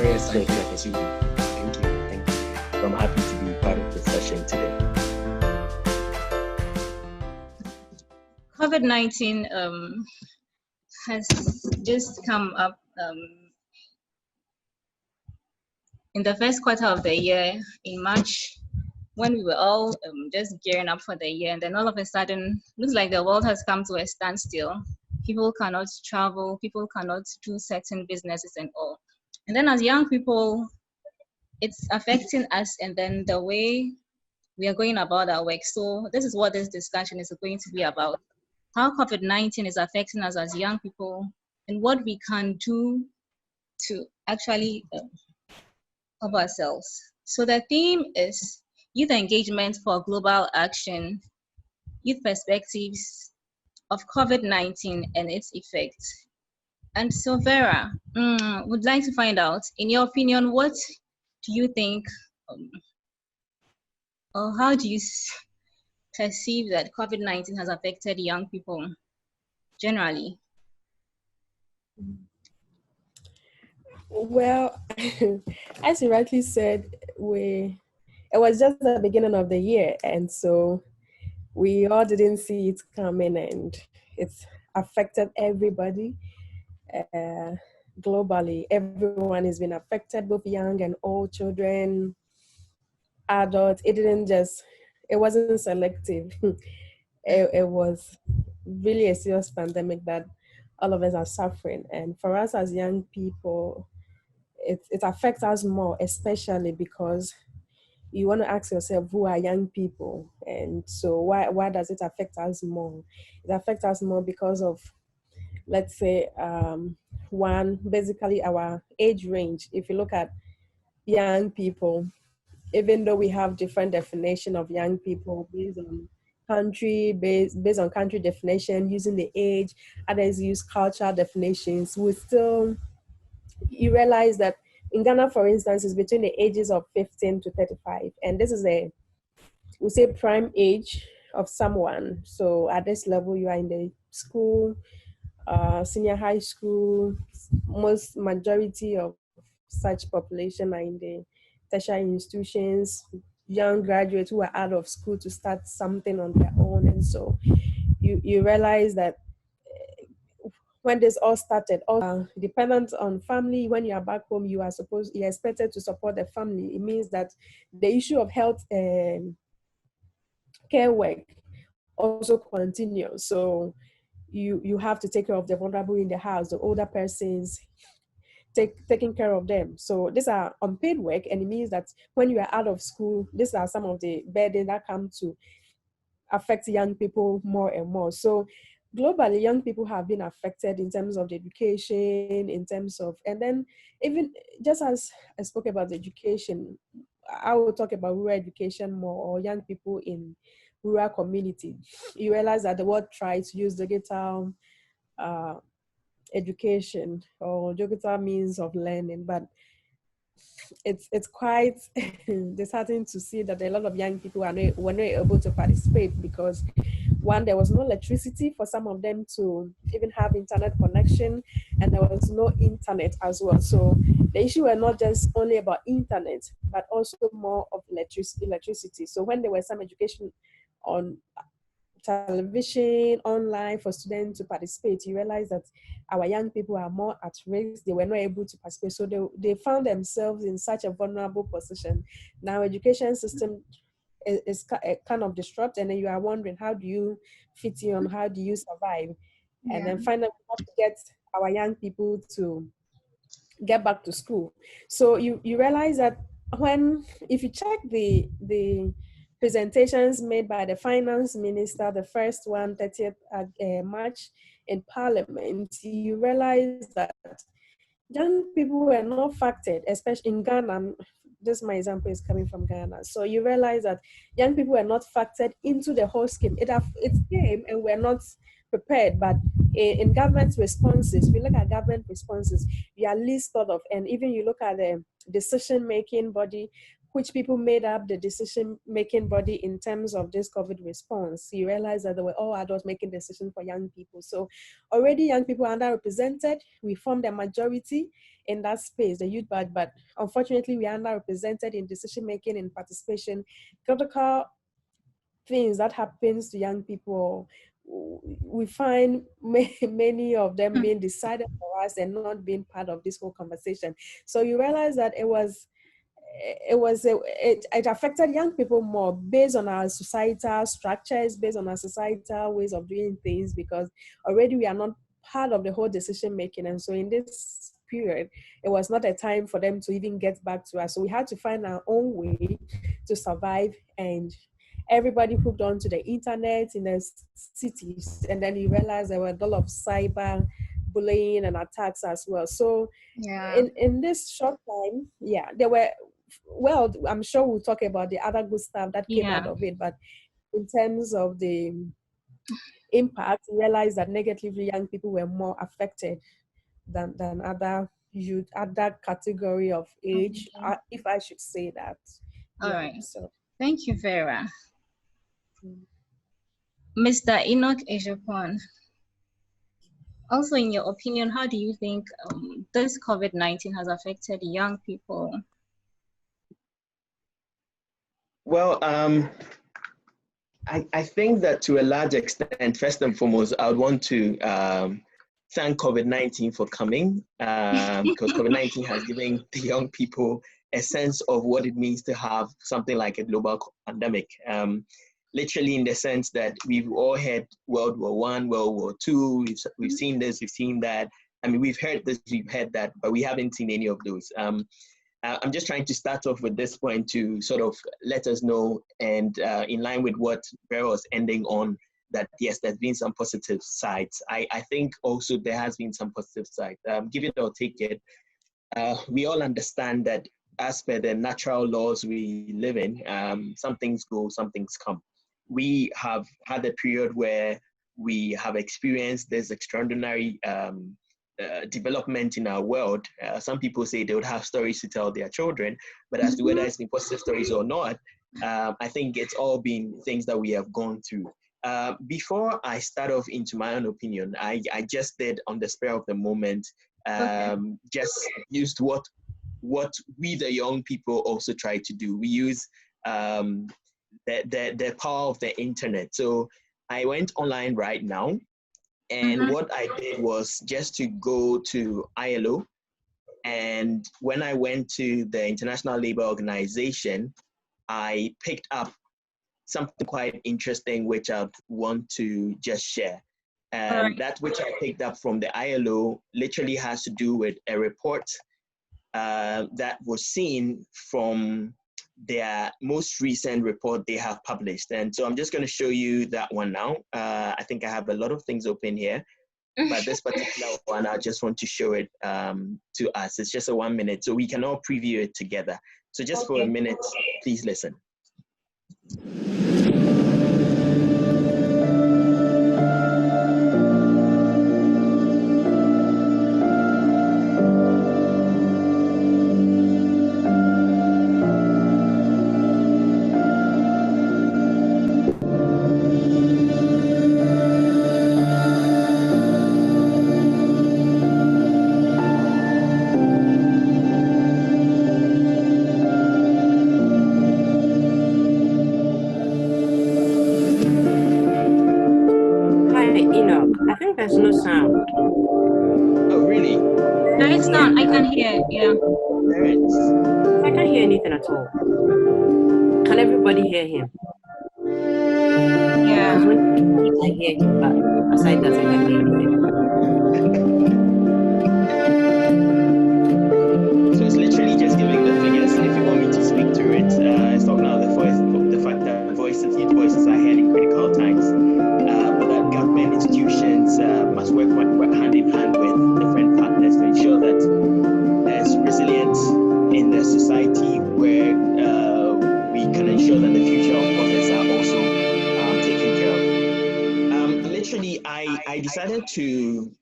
very excited to pursue. Thank you. Thank you. So I'm happy to be part of the session today. COVID-19 has just come up in the first quarter of the year in March, when we were all just gearing up for the year, and then all of a sudden, looks like the world has come to a standstill. People cannot travel, people cannot do certain businesses and all. And then as young people, it's affecting us and then the way we are going about our work. So this is what this discussion is going to be about. How COVID-19 is affecting us as young people and what we can do to actually help ourselves. So the theme is Youth Engagement for Global Action, Youth Perspectives of COVID-19 and its Effects. And so Vera, would like to find out, in your opinion, what do you think, or how do you perceive that COVID-19 has affected young people generally? Well, as you rightly said, it was just the beginning of the year, and so we all didn't see it coming, and it's affected everybody globally. Everyone has been affected, both young and old, children, adults. It wasn't selective. It was really a serious pandemic that all of us are suffering. And for us as young people, it affects us more, especially because you want to ask yourself, who are young people? And so why does it affect us more? It affects us more because of, let's say, basically our age range. If you look at young people, even though we have different definition of young people based on country definition, using the age, others use cultural definitions, you realize that in Ghana, for instance, is between the ages of 15 to 35. And this is we say prime age of someone. So at this level, you are in the school, senior high school. Majority of such population are in the tertiary institutions, young graduates who are out of school to start something on their own. And so you realize that when this all started, all dependent on family. When you are back home, you're expected to support the family. It means that the issue of health care work also continues. So you have to take care of the vulnerable in the house, the older persons, taking care of them. So these are unpaid work, and it means that when you are out of school, these are some of the burdens that come to affect young people more and more. So globally, young people have been affected in terms of the education, and then even just as I spoke about the education, I will talk about rural education more, or young people in rural community. You realize that the world tries to use digital education or digital means of learning, but it's quite disheartening to see that a lot of young people were not able to participate because, one, there was no electricity for some of them to even have internet connection, and there was no internet as well. So the issue was not just only about internet, but also more of electricity. So when there was some education on television, online for students to participate, you realize that our young people are more at risk. They were not able to participate. So they found themselves in such a vulnerable position. Now education system is kind of disrupted, and then you are wondering, how do you fit in? How do you survive? Yeah. And then finally we have to get our young people to get back to school. So you realize that if you check the presentations made by the finance minister, the first one, 30th March in Parliament, you realize that young people were not factored, especially in Ghana. This, my example, is coming from Ghana. So you realize that young people were not factored into the whole scheme. It came and we're not prepared, but in government responses, we look at government responses, you are least thought of. And even you look at the decision-making body, which people made up the decision-making body in terms of this COVID response. You realize that they were all adults making decisions for young people. So already young people are underrepresented. We formed a majority in that space, the youth body, but unfortunately we are underrepresented in decision-making and participation. Critical things that happens to young people, we find many of them being decided for us and not being part of this whole conversation. So you realize that it affected young people more based on our societal structures, based on our societal ways of doing things, because already we are not part of the whole decision making. And so in this period, it was not a time for them to even get back to us. So we had to find our own way to survive, and everybody hooked on to the internet in the cities. And then you realize there were a lot of cyber bullying and attacks as well. So in this short time, there were, well, I'm sure we'll talk about the other good stuff that came out of it, but in terms of the impact, we realized that negatively young people were more affected than other youth, other category of age, if I should say that. All right. So thank you, Vera. Mr. Enoch Ejapon, also in your opinion, how do you think this COVID-19 has affected young people? Well, I think that to a large extent, first and foremost, I would want to thank COVID-19 for coming, because COVID-19 has given the young people a sense of what it means to have something like a global pandemic. Literally in the sense that we've all had World War I, World War II, we've seen this, we've seen that. I mean, we've heard this, we've heard that, but we haven't seen any of those. I'm just trying to start off with this point to sort of let us know, and in line with what Vera was ending on, that yes, there's been some positive sides. I think also there has been some positive sides. Give it or take it. We all understand that as per the natural laws we live in, some things go, some things come. We have had a period where we have experienced this extraordinary development in our world. Some people say they would have stories to tell their children, but as to whether it's been positive stories or not, I think it's all been things that we have gone through. Before I start off into my own opinion, I just did on the spur of the moment, just used what we the young people also try to do. We use the power of the internet. So I went online right now, and what I did was just to go to ILO, and when I went to the International Labour Organization, I picked up something quite interesting which I want to just share. And that which I picked up from the ILO literally has to do with a report that was seen from their most recent report they have published. And so I'm just going to show you that one now. I think I have a lot of things open here, but this particular one, I just want to show it to us. It's just a 1 minute, so we can all preview it together. So just for a minute, please listen. There's no sound. Oh, really? There is sound. I can hear. Yeah. There is. I can't hear anything at all. Can everybody hear him? Yeah. I hear him, but aside that, I can't hear anything. So it's literally just giving the figures. If you want me to speak to it, it's talking about the fact that youth voices are heard in critical times. But that government institutions must work hand in hand with different partners to ensure that there's resilience in the society where we can ensure that the future of others are also taken care of. Literally, I decided to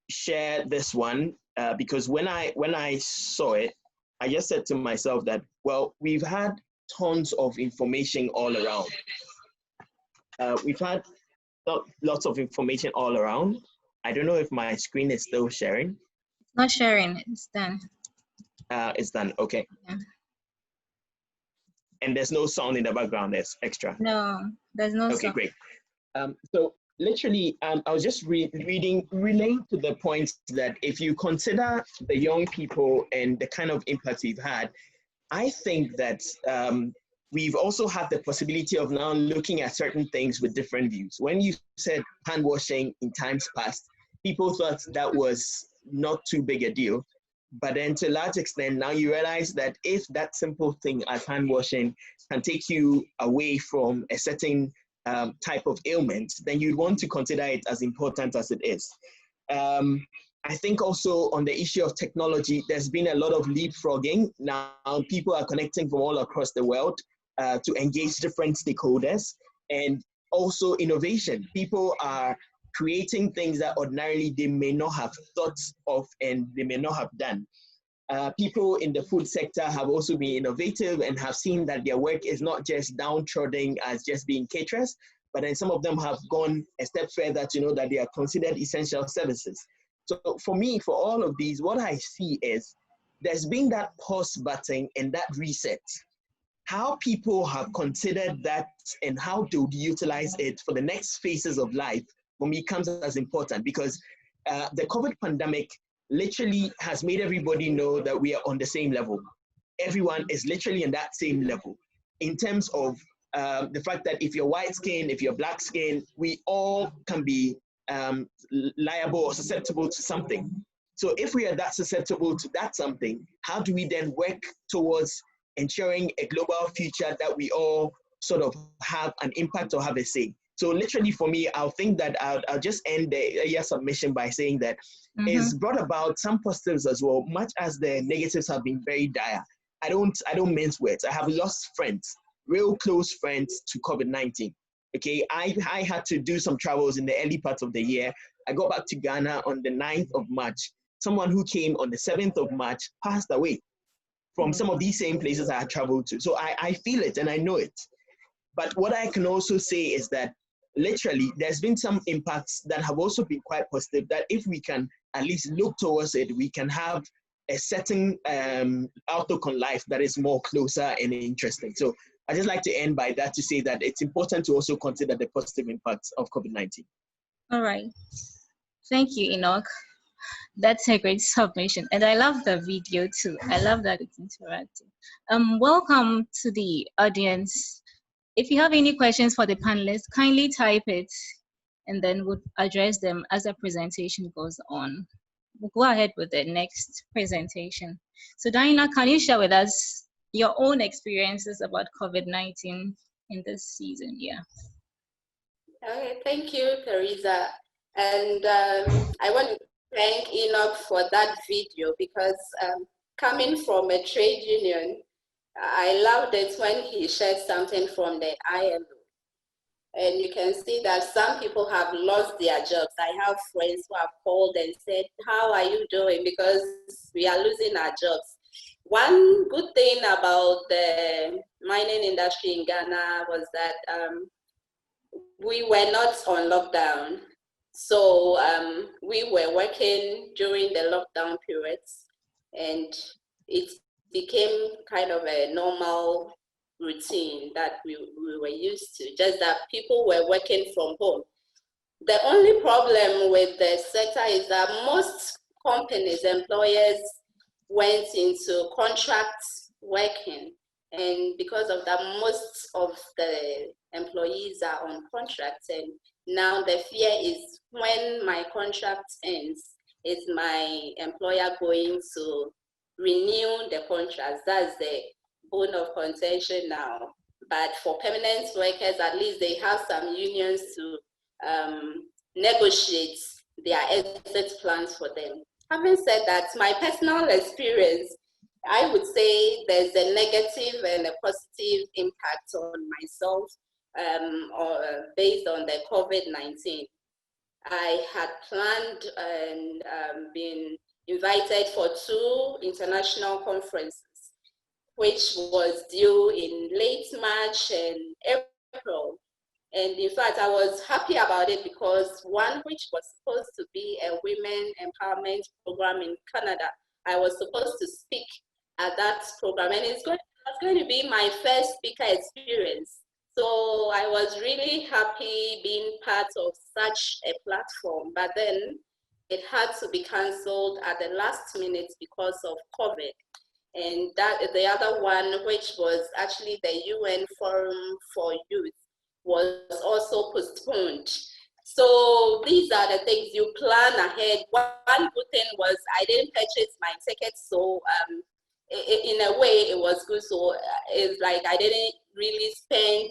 share this one because when I saw it, I just said to myself that, well, we've had tons of information all around. We've had lots of information all around. I don't know if my screen is still sharing. It's not sharing, it's done. It's done, okay. Yeah. And there's no sound in the background, there's extra. No, there's no Okay, sound. great. So literally, I was just relaying to the point that if you consider the young people and the kind of impact we've had, I think that we've also had the possibility of now looking at certain things with different views. When you said hand washing in times past, people thought that was not too big a deal. But then to a large extent, now you realize that if that simple thing as hand washing can take you away from a certain type of ailment, then you'd want to consider it as important as it is. I think also on the issue of technology, there's been a lot of leapfrogging. Now people are connecting from all across the world to engage different stakeholders, and also innovation. People are creating things that ordinarily they may not have thought of and they may not have done. People in the food sector have also been innovative and have seen that their work is not just downtrodden as just being caterers, but then some of them have gone a step further to know that they are considered essential services. So for me, for all of these, what I see is there's been that pause button and that reset. How people have considered that and how they would utilize it for the next phases of life for me comes as important, because the COVID pandemic literally has made everybody know that we are on the same level. Everyone is literally in that same level in terms of the fact that if you're white skin, if you're black skin, we all can be liable or susceptible to something. So if we are that susceptible to that something, how do we then work towards ensuring a global future that we all sort of have an impact or have a say? So literally for me, I'll think that I'll just end the submission by saying that it's brought about some positives as well, much as the negatives have been very dire. I don't mince words. I have lost friends, real close friends to COVID-19. Okay, I had to do some travels in the early part of the year. I got back to Ghana on the 9th of March. Someone who came on the 7th of March passed away from some of these same places I had traveled to. So I feel it and I know it. But what I can also say is that literally there's been some impacts that have also been quite positive, that if we can at least look towards it, we can have a certain outlook on life that is more closer and interesting. So I just like to end by that to say that it's important to also consider the positive impacts of COVID-19. All right. Thank you, Enoch. That's a great submission. And I love the video too. I love that it's interactive. Welcome to the audience. If you have any questions for the panelists, kindly type it and then we'll address them as the presentation goes on. We'll go ahead with the next presentation. So Diana, can you share with us your own experiences about COVID-19 in this season? Yeah. Okay, thank you, Teresa. And I want to thank Enoch for that video, because coming from a trade union, I loved it when he shared something from the ILO. And you can see that some people have lost their jobs. I have friends who have called and said, how are you doing? Because we are losing our jobs. One good thing about the mining industry in Ghana was that we were not on lockdown. So we were working during the lockdown periods, and it became kind of a normal routine that we were used to, just that people were working from home. The only problem with the sector is that most companies, employers went into contract working, and because of that, most of the employees are on contracts, and now the fear is when my contract ends, is my employer going to renew the contracts? That's the bone of contention now. But for permanent workers, at least they have some unions to negotiate their exit plans for them. Having said that, my personal experience, I would say there's a negative and a positive impact on myself based on the COVID-19. I had planned and been invited for 2 international conferences which was due in late March and April. And in fact, I was happy about it because one which was supposed to be a women empowerment program in Canada, I was supposed to speak at that program, and it was going to be my first speaker experience. So I was really happy being part of such a platform, but then it had to be cancelled at the last minute because of COVID. And that the other one, which was actually the UN Forum for Youth, was also postponed. So these are the things you plan ahead. One good thing was I didn't purchase my ticket, so in a way it was good. So it's like I didn't really spend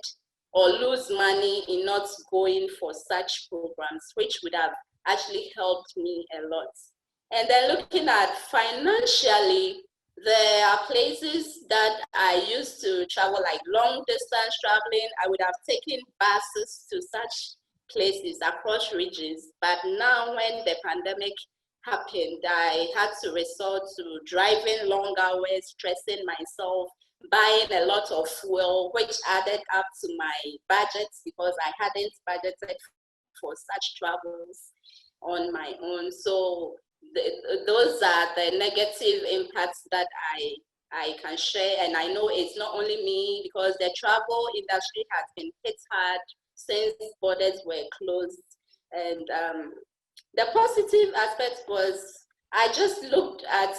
or lose money in not going for such programs, which would have actually helped me a lot. And then looking at financially, there are places that I used to travel, like long distance traveling. I would have taken buses to such places across regions. But now when the pandemic happened, I had to resort to driving long hours, stressing myself, buying a lot of fuel, which added up to my budget because I hadn't budgeted for such travels on my own. So those are the negative impacts that I can share. And I know it's not only me, because the travel industry has been hit hard since borders were closed. And the positive aspect was I just looked at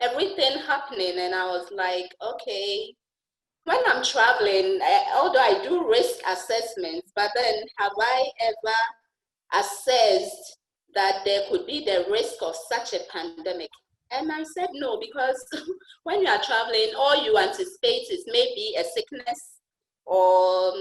everything happening and I was like, okay, when I'm traveling, although I do risk assessments, but then have I ever assessed that there could be the risk of such a pandemic? And I said no, because when you are traveling, all you anticipate is maybe a sickness, or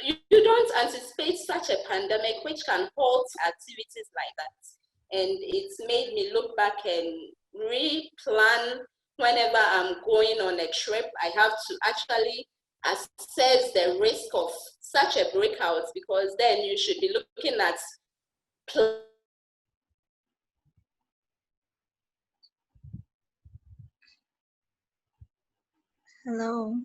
you don't anticipate such a pandemic which can halt activities like that. And it's made me look back and re-plan. Whenever I'm going on a trip, I have to actually assess the risk of such a breakout, because then you should be looking at Hello.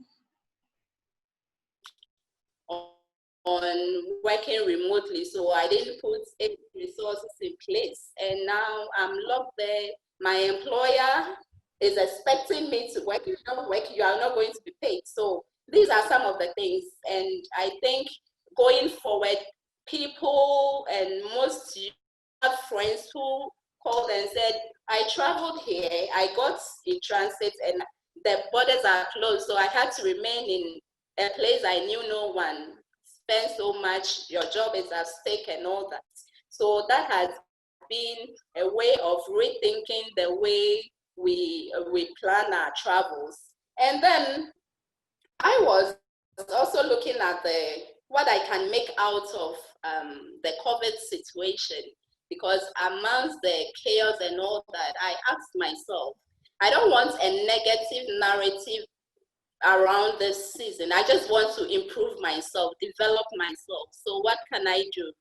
on working remotely. So I didn't put any resources in place. And now I'm locked there. My employer is expecting me to work. If you don't work, you are not going to be paid. So these are some of the things. And I think going forward, people and most have friends who called and said, I traveled here, I got in transit and the borders are closed. So I had to remain in a place I knew no one, spend so much, your job is at stake and all that. So that has been a way of rethinking the way we plan our travels. And then I was also looking at what I can make out of the COVID situation, because amongst the chaos and all that, I asked myself, I don't want a negative narrative around this season. I just want to improve myself, develop myself. So what can I do?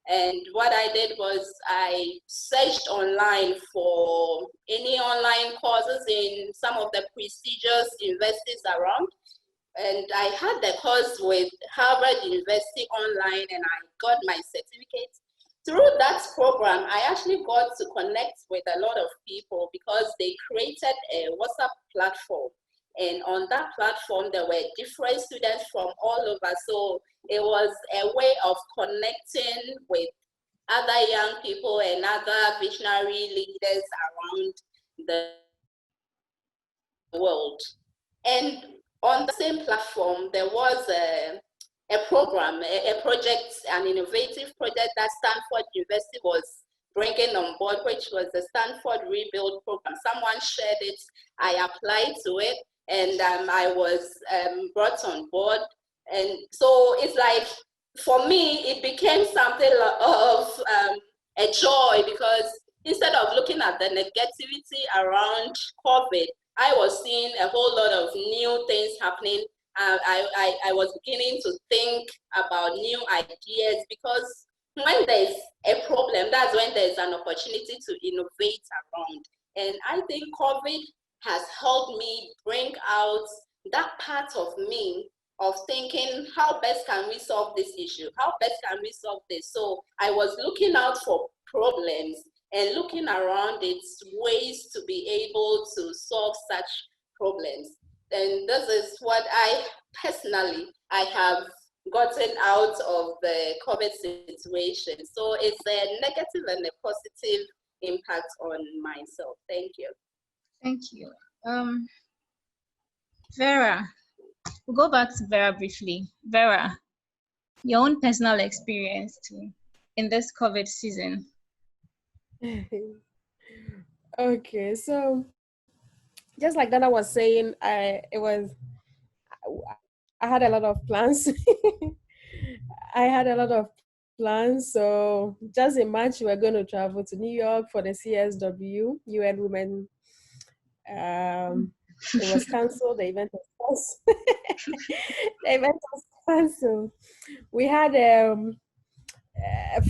And what I did was I searched online for any online courses in some of the prestigious universities around. And I had the course with Harvard University online, and I got my certificate. Through that program, I actually got to connect with a lot of people because they created a WhatsApp platform. And on that platform, there were different students from all over. So it was a way of connecting with other young people and other visionary leaders around the world. And on the same platform, there was a program, a project, an innovative project that Stanford University was bringing on board, which was the Stanford Rebuild Program. Someone shared it, I applied to it, and I was brought on board. And so it's like, for me, it became something of a joy, because instead of looking at the negativity around COVID, I was seeing a whole lot of new things happening. I was beginning to think about new ideas, because when there's a problem, that's when there's an opportunity to innovate around. And I think COVID has helped me bring out that part of me of thinking, how best can we solve this issue? How best can we solve this? So I was looking out for problems and looking around it, ways to be able to solve such problems. And this is what I have gotten out of the COVID situation. So it's a negative and a positive impact on myself. Thank you. Thank you. Vera, we'll go back to Vera briefly. Vera, your own personal experience too in this COVID season. Okay, so just like Dana was saying, I had a lot of plans. I had a lot of plans. So just in March, we were going to travel to New York for the CSW, UN Women. It was cancelled. The event was cancelled. The event was cancelled. We had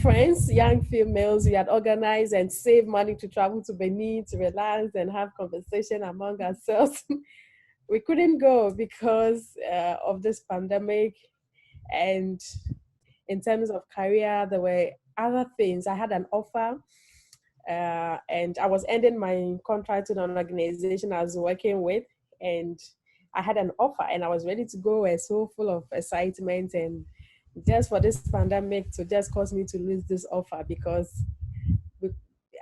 friends, young females, we had organized and saved money to travel to Benin to relax and have conversation among ourselves. We couldn't go because of this pandemic. And in terms of career, there were other things. I had an offer and I was ending my contract with an organization I was working with, and I had an offer and I was ready to go and so full of excitement, and just for this pandemic to just cause me to lose this offer because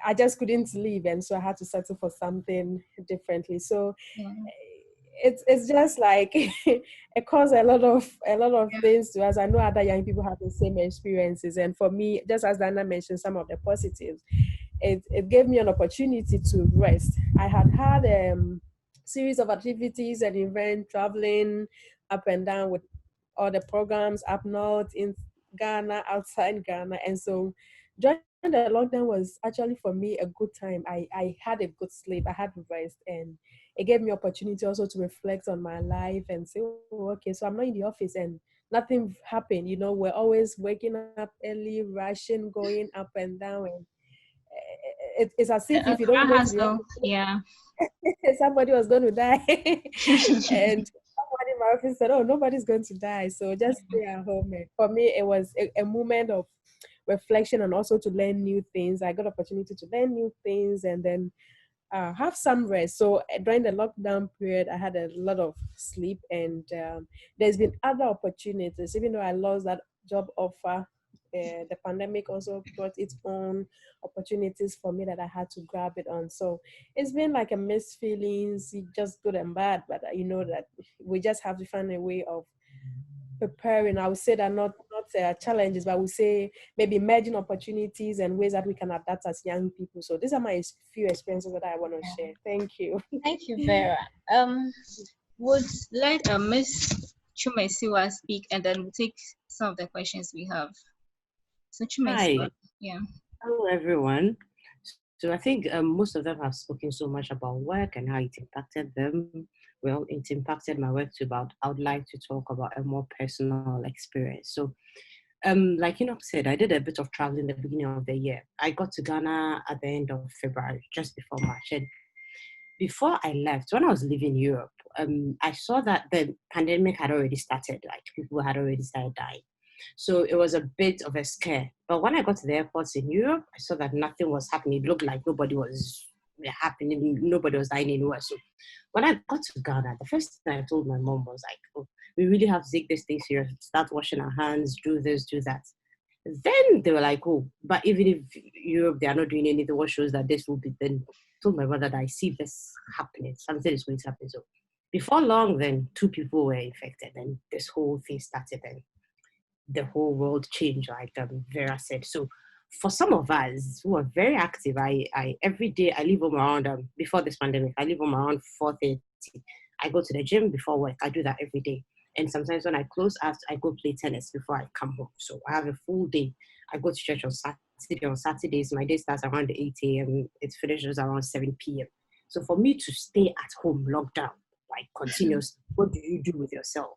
I just couldn't leave, and so I had to settle for something differently. So it's just like it caused a lot of things to us. I know other young people have the same experiences, and for me, just as Dana mentioned, some of the positives, it gave me an opportunity to rest. I had series of activities and events, traveling up and down with all the programs up north, in Ghana, outside Ghana, and so during the lockdown was actually for me a good time. I had a good sleep, I had rest, and it gave me opportunity also to reflect on my life and say, oh, okay, so I'm not in the office and nothing happened. You know, we're always waking up early, rushing, going up and down, and it's as if you don't go to the office, somebody was going to die. And somebody in my office said, oh, nobody's going to die, so just stay at home. And for me, it was a moment of reflection and also to learn new things. I got opportunity to learn new things and then have some rest. So during the lockdown period, I had a lot of sleep, and there's been other opportunities. Even though I lost that job offer, the pandemic also brought its own opportunities for me that I had to grab it on. So it's been like a mixed feelings, just good and bad, but you know that we just have to find a way of preparing. I would say that not challenges, but I would say maybe merging opportunities and ways that we can adapt as young people. So these are my few experiences that I want to share. Thank you. Thank you, Vera. Would let Miss Chumesiwa speak, and then we'll take some of the questions we have. So Chumesiwa, Hello, everyone. So I think most of them have spoken so much about work and how it impacted them. Well, it impacted my work too, but I would like to talk about a more personal experience. So, like Enoch said, I did a bit of traveling at the beginning of the year. I got to Ghana at the end of February, just before March. And before I left, when I was leaving Europe, I saw that the pandemic had already started, like people had already started dying. So it was a bit of a scare. But when I got to the airports in Europe, I saw that nothing was happening. It looked like nobody was happening, nobody was dying anywhere. So when I got to Ghana, the first thing I told my mom was like, oh, we really have to take this thing serious, start washing our hands, do this, do that. Then they were like, oh, but even if Europe, they are not doing anything, what shows that this will be? Then I told my mother that I see this happening, something is going to happen. So before long, then 2 people were infected and this whole thing started and the whole world changed, like Vera said. So for some of us who are very active, I every day I leave home around, before this pandemic, I leave home around 4:30. I go to the gym before work. I do that every day. And sometimes when I close after, I go play tennis before I come home. So I have a full day. I go to church on Saturday. On Saturdays, my day starts around 8 a.m. It finishes around 7 p.m. So for me to stay at home, locked down, like continuously, what do you do with yourself?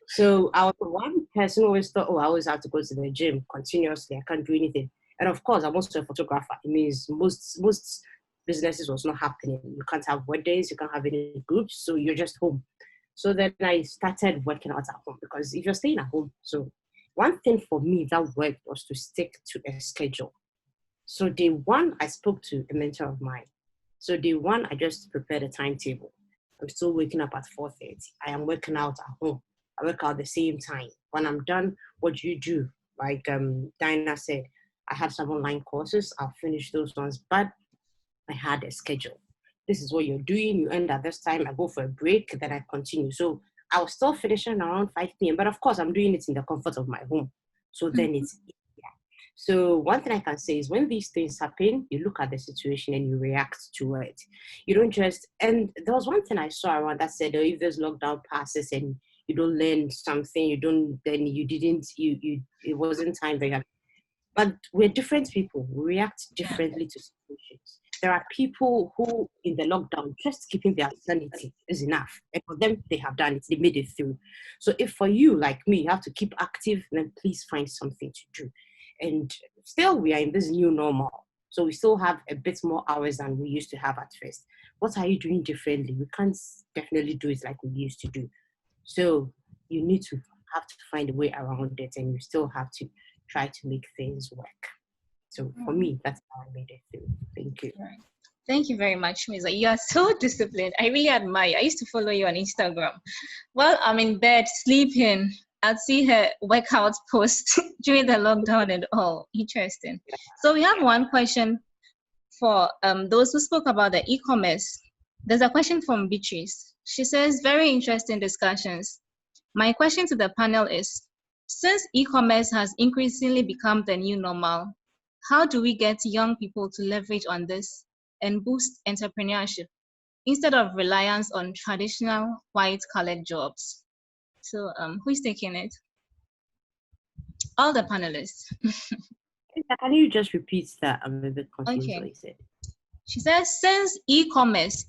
So I was one person who always thought, oh, I always have to go to the gym continuously. I can't do anything. And of course, I'm also a photographer. It means most businesses was not happening. You can't have weddings, you can't have any groups, so you're just home. So then I started working out at home, because if you're staying at home, so one thing for me that worked was to stick to a schedule. So day one, I spoke to a mentor of mine. So day one, I just prepared a timetable. I'm still waking up at 4:30. I am working out at home. I work out the same time. When I'm done, what do you do? Like Dinah said, I had some online courses. I'll finish those ones, but I had a schedule. This is what you're doing. You end at this time. I go for a break, then I continue. So I was still finishing around 5 p.m. But of course, I'm doing it in the comfort of my home. So then it's easier. So one thing I can say is when these things happen, you look at the situation and you react to it. You don't just, and there was one thing I saw around that said, oh, if there's lockdown passes and you don't learn something, it wasn't time that you have. But we're different people. We react differently to situations. There are people who, in the lockdown, just keeping their sanity is enough. And for them, they have done it. They made it through. So if for you, like me, you have to keep active, then please find something to do. And still, we are in this new normal. So we still have a bit more hours than we used to have at first. What are you doing differently? We can't definitely do it like we used to do. So you need to have to find a way around it, and you still have to try to make things work. So for me, that's how I made it through. Thank you. Right. Thank you very much, Misa. You are so disciplined. I really admire. I used to follow you on Instagram. While I'm in bed sleeping, I'd see her workout post during the lockdown and all. Interesting. So we have one question for those who spoke about the e-commerce. There's a question from Beatrice. She says, very interesting discussions. My question to the panel is, since e-commerce has increasingly become the new normal, how do we get young people to leverage on this and boost entrepreneurship instead of reliance on traditional white-collar jobs? So who's taking it? All the panelists. Can you just repeat that? I'm a bit confused what you said. She says, since e-business,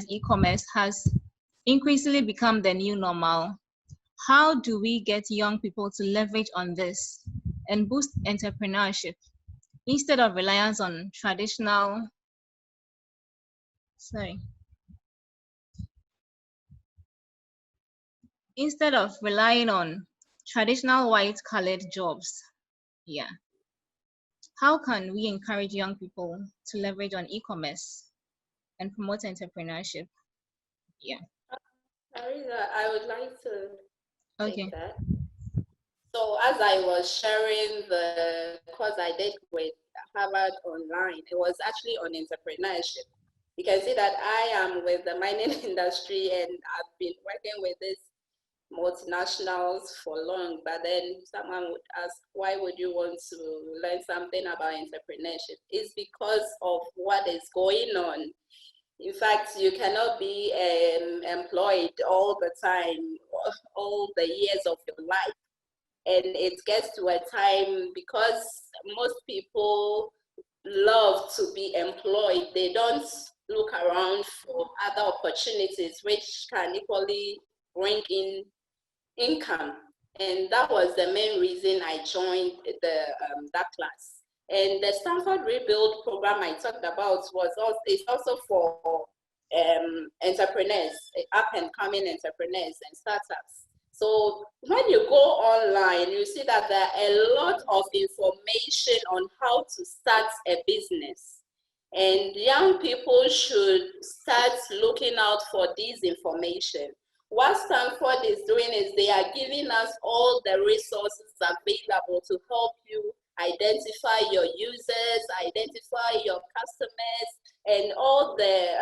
e-commerce has increasingly become the new normal, how do we get young people to leverage on this and boost entrepreneurship instead of reliance on traditional, instead of relying on traditional white-collar jobs? Yeah. How can we encourage young people to leverage on e-commerce and promote entrepreneurship? Yeah. Marisa, I would like to take Okay. that. So as I was sharing the course I did with Harvard Online, it was actually on entrepreneurship. You can see that I am with the mining industry and I've been working with these multinationals for long, but then someone would ask, why would you want to learn something about entrepreneurship? It's because of what is going on. In fact, you cannot be employed all the time, all the years of your life. And it gets to a time, because most people love to be employed, they don't look around for other opportunities which can equally bring in income. And that was the main reason I joined that class. And the Stanford Rebuild program I talked about is also for entrepreneurs, up and coming entrepreneurs and startups. So when you go online, you see that there are a lot of information on how to start a business. And young people should start looking out for this information. What Stanford is doing is they are giving us all the resources available to help you identify your users, identify your customers, and all the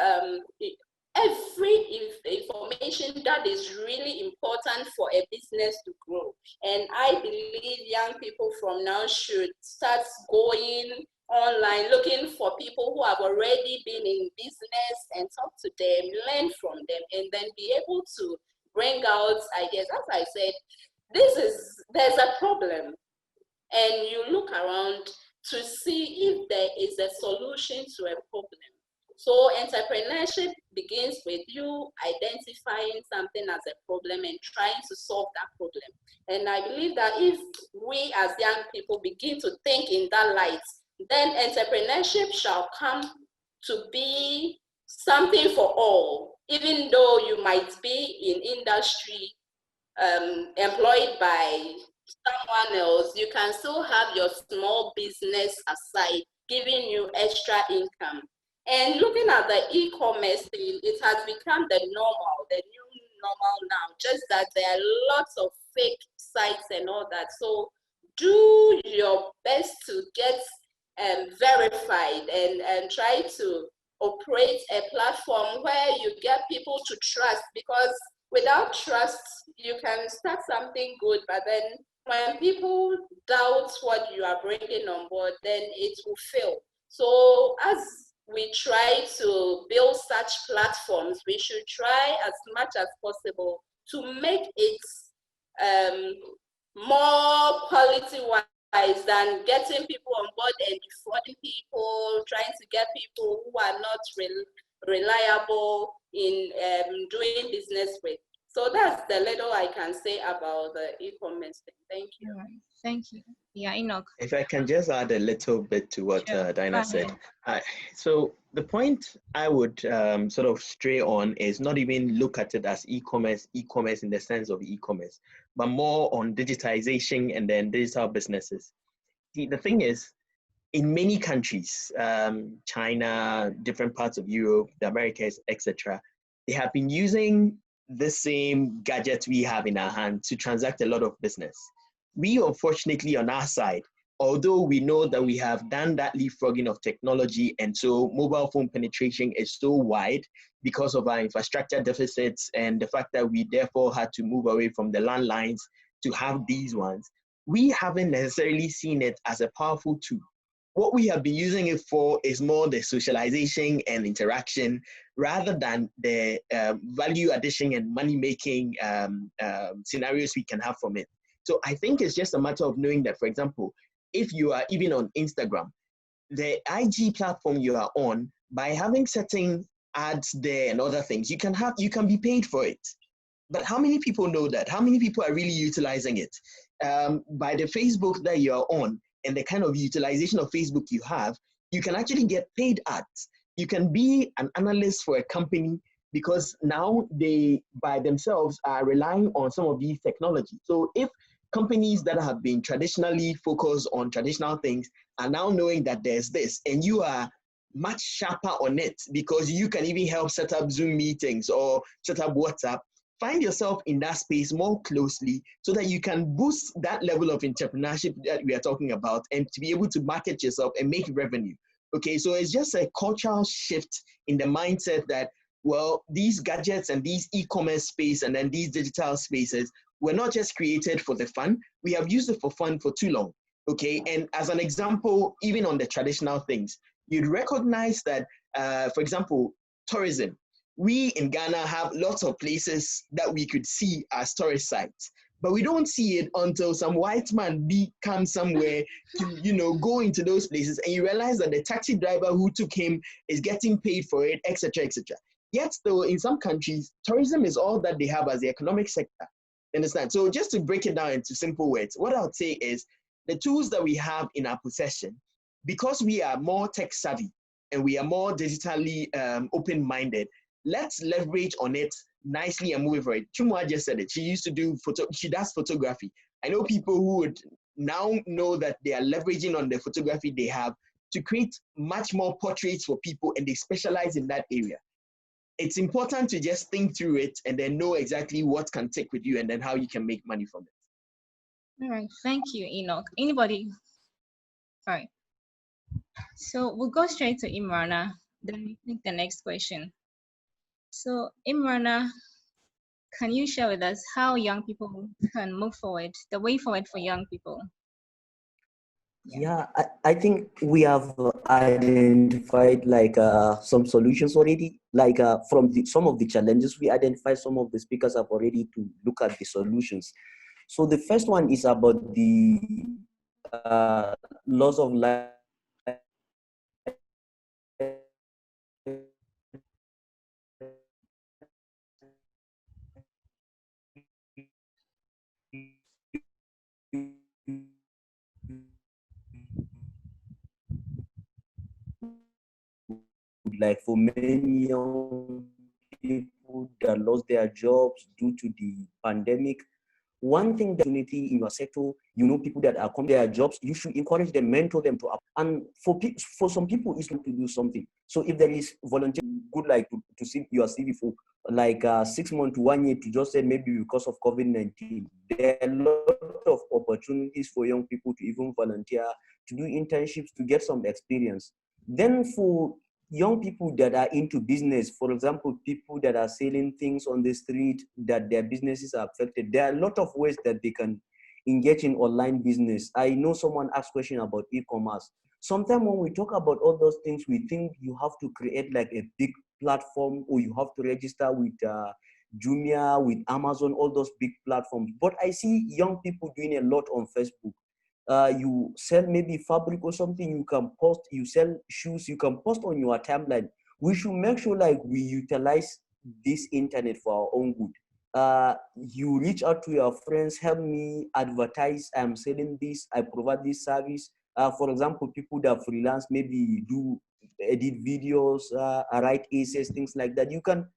every information that is really important for a business to grow. And I believe young people from now should start going online, looking for people who have already been in business and talk to them, learn from them, and then be able to bring out ideas. As I said, there's a problem, and you look around to see if there is a solution to a problem. So entrepreneurship begins with you identifying something as a problem and trying to solve that problem. And I believe that if we as young people begin to think in that light, then entrepreneurship shall come to be something for all. even though you might be in industry employed by someone else, you can still have your small business aside, giving you extra income. And looking at the e-commerce thing, it has become the normal, the new normal now, just that there are lots of fake sites and all that. So do your best to get verified and try to operate a platform where you get people to trust, because without trust, you can start something good, but then when people doubt what you are bringing on board, then it will fail. So as we try to build such platforms, we should try as much as possible to make it more quality-wise than getting people on board and defrauding people, trying to get people who are not reliable in doing business with. So that's the little I can say about the e-commerce thing. Thank you. All right. Thank you. Yeah, Enoch. If I can just add a little bit to what Sure. Dinah said. So the point I would sort of stray on is not even look at it as e-commerce in the sense of e-commerce, but more on digitization and then digital businesses. The thing is, in many countries, China, different parts of Europe, the Americas, etc., they have been using the same gadgets we have in our hand to transact a lot of business. We, unfortunately, on our side, although we know that we have done that leapfrogging of technology, and so mobile phone penetration is so wide because of our infrastructure deficits and the fact that we therefore had to move away from the landlines to have these ones, we haven't necessarily seen it as a powerful tool. What we have been using it for is more the socialization and interaction rather than the value addition and money-making scenarios we can have from it. So I think it's just a matter of knowing that, for example, if you are even on Instagram, the IG platform you are on, by having certain ads there and other things, you can be paid for it. But how many people know that? How many people are really utilizing it? By the Facebook that you're on and the kind of utilization of Facebook you have, you can actually get paid ads. You can be an analyst for a company because now they, by themselves, are relying on some of these technologies. So if companies that have been traditionally focused on traditional things are now knowing that there's this, and you are much sharper on it because you can even help set up Zoom meetings or set up WhatsApp, find yourself in that space more closely so that you can boost that level of entrepreneurship that we are talking about and to be able to market yourself and make revenue. Okay, so it's just a cultural shift in the mindset that, well, these gadgets and these e-commerce space and then these digital spaces were not just created for the fun. We have used it for fun for too long. Okay, and as an example, even on the traditional things, you'd recognize that, for example, tourism. We in Ghana have lots of places that we could see as tourist sites, but we don't see it until some white man comes somewhere to, go into those places, and you realize that the taxi driver who took him is getting paid for it, etc., etc. Yet, though, in some countries, tourism is all that they have as the economic sector. Understand? So just to break it down into simple words, what I would say is the tools that we have in our possession, because we are more tech savvy and we are more digitally open-minded, let's leverage on it nicely and move forward. Chumwa just said it. She used to do she does photography. I know people who would now know that they are leveraging on the photography they have to create much more portraits for people, and they specialize in that area. It's important to just think through it and then know exactly what can take with you and then how you can make money from it. All right. Thank you, Enoch. Anybody? All right. So we'll go straight to Imrana. Then we take the next question. So Imrana, can you share with us how young people can move forward, the way forward for young people? Yeah, I think we have identified some solutions already. From some of the challenges we identified, some of the speakers have already to look at the solutions. So the first one is about the loss of life. Like for many young people people that lost their jobs due to the pandemic. One thing, the opportunity in your sector, you know, people that are coming their jobs, you should encourage them, mentor them to up. And for some people, it's not to do something. So if there is volunteer, good, like to see your CV for like 6 months to 1 year, to just say maybe because of COVID-19, there are a lot of opportunities for young people to even volunteer, to do internships, to get some experience. Then for young people that are into business, for example, people that are selling things on the street, that their businesses are affected, there are a lot of ways that they can engage in online business. I know someone asked question about e-commerce. Sometimes when we talk about all those things, we think you have to create like a big platform, or you have to register with Jumia, with Amazon, all those big platforms. But I see young people doing a lot on Facebook. You sell maybe fabric or something, you can post, you sell shoes, you can post on your timeline. We should make sure like we utilize this internet for our own good. You reach out to your friends, help me advertise, I'm selling this, I provide this service. For example, people that freelance, maybe do edit videos, write essays, things like that. You can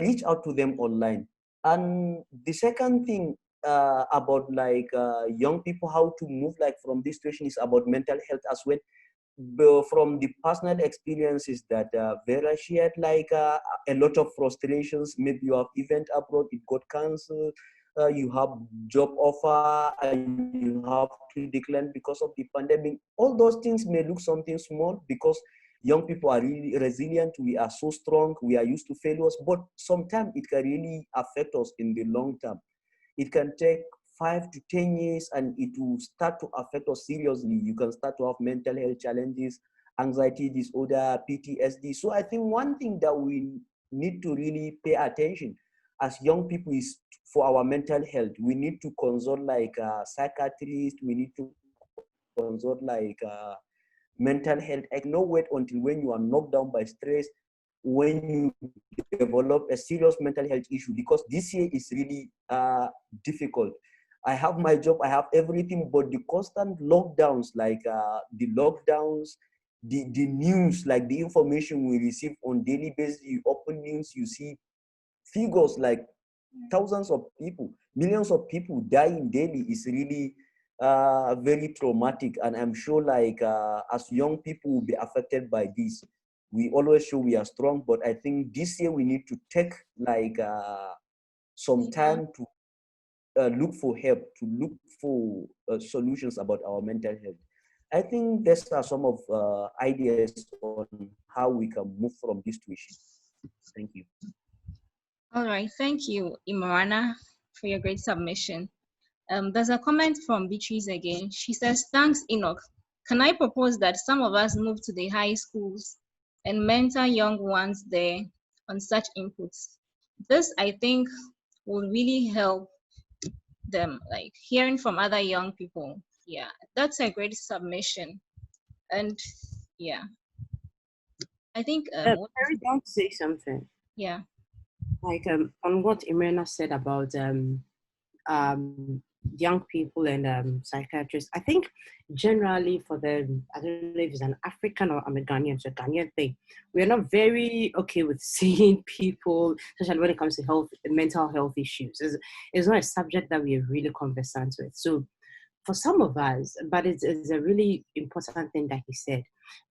reach out to them online. And the second thing, about like young people, how to move like from this situation, is about mental health as well. From the personal experiences that Vera shared, like a lot of frustrations, maybe you have event abroad, it got cancelled, you have job offer and you have to decline because of the pandemic. All those things may look something small, because young people are really resilient, we are so strong, we are used to failures, but sometimes it can really affect us in the long term. It can take 5 to 10 years and it will start to affect us seriously. You can start to have mental health challenges, anxiety disorder, PTSD. So I think one thing that we need to really pay attention as young people is for our mental health. We need to consult like psychiatrists, we need to consult like mental health. I cannot wait until when you are knocked down by stress, when you develop a serious mental health issue, because this year is really difficult. I have my job, I have everything, but the constant lockdowns, like the news, like the information we receive on daily basis, you open news, you see figures like thousands of people, millions of people dying daily, is really very traumatic. And I'm sure like as young people will be affected by this. We always show we are strong, but I think this year we need to take like some time to look for help, to look for solutions about our mental health. I think these are some of ideas on how we can move from this situation. Thank you. All right, thank you, Imrana, for your great submission. There's a comment from Beatrice again. She says, thanks, Enoch. Can I propose that some of us move to the high schools and mentor young ones there on such inputs? This, I think, will really help them, like hearing from other young people. Yeah, that's a great submission. And yeah, I think I want to say something. Yeah. Like on what Imrana said about young people and psychiatrists. I think generally for them, I don't know if it's an African or I'm a Ghanaian, so Ghanaian thing, we're not very okay with seeing people, especially when it comes to health, mental health issues. It's not a subject that we are really conversant with. So for some of us, but it's a really important thing that he said.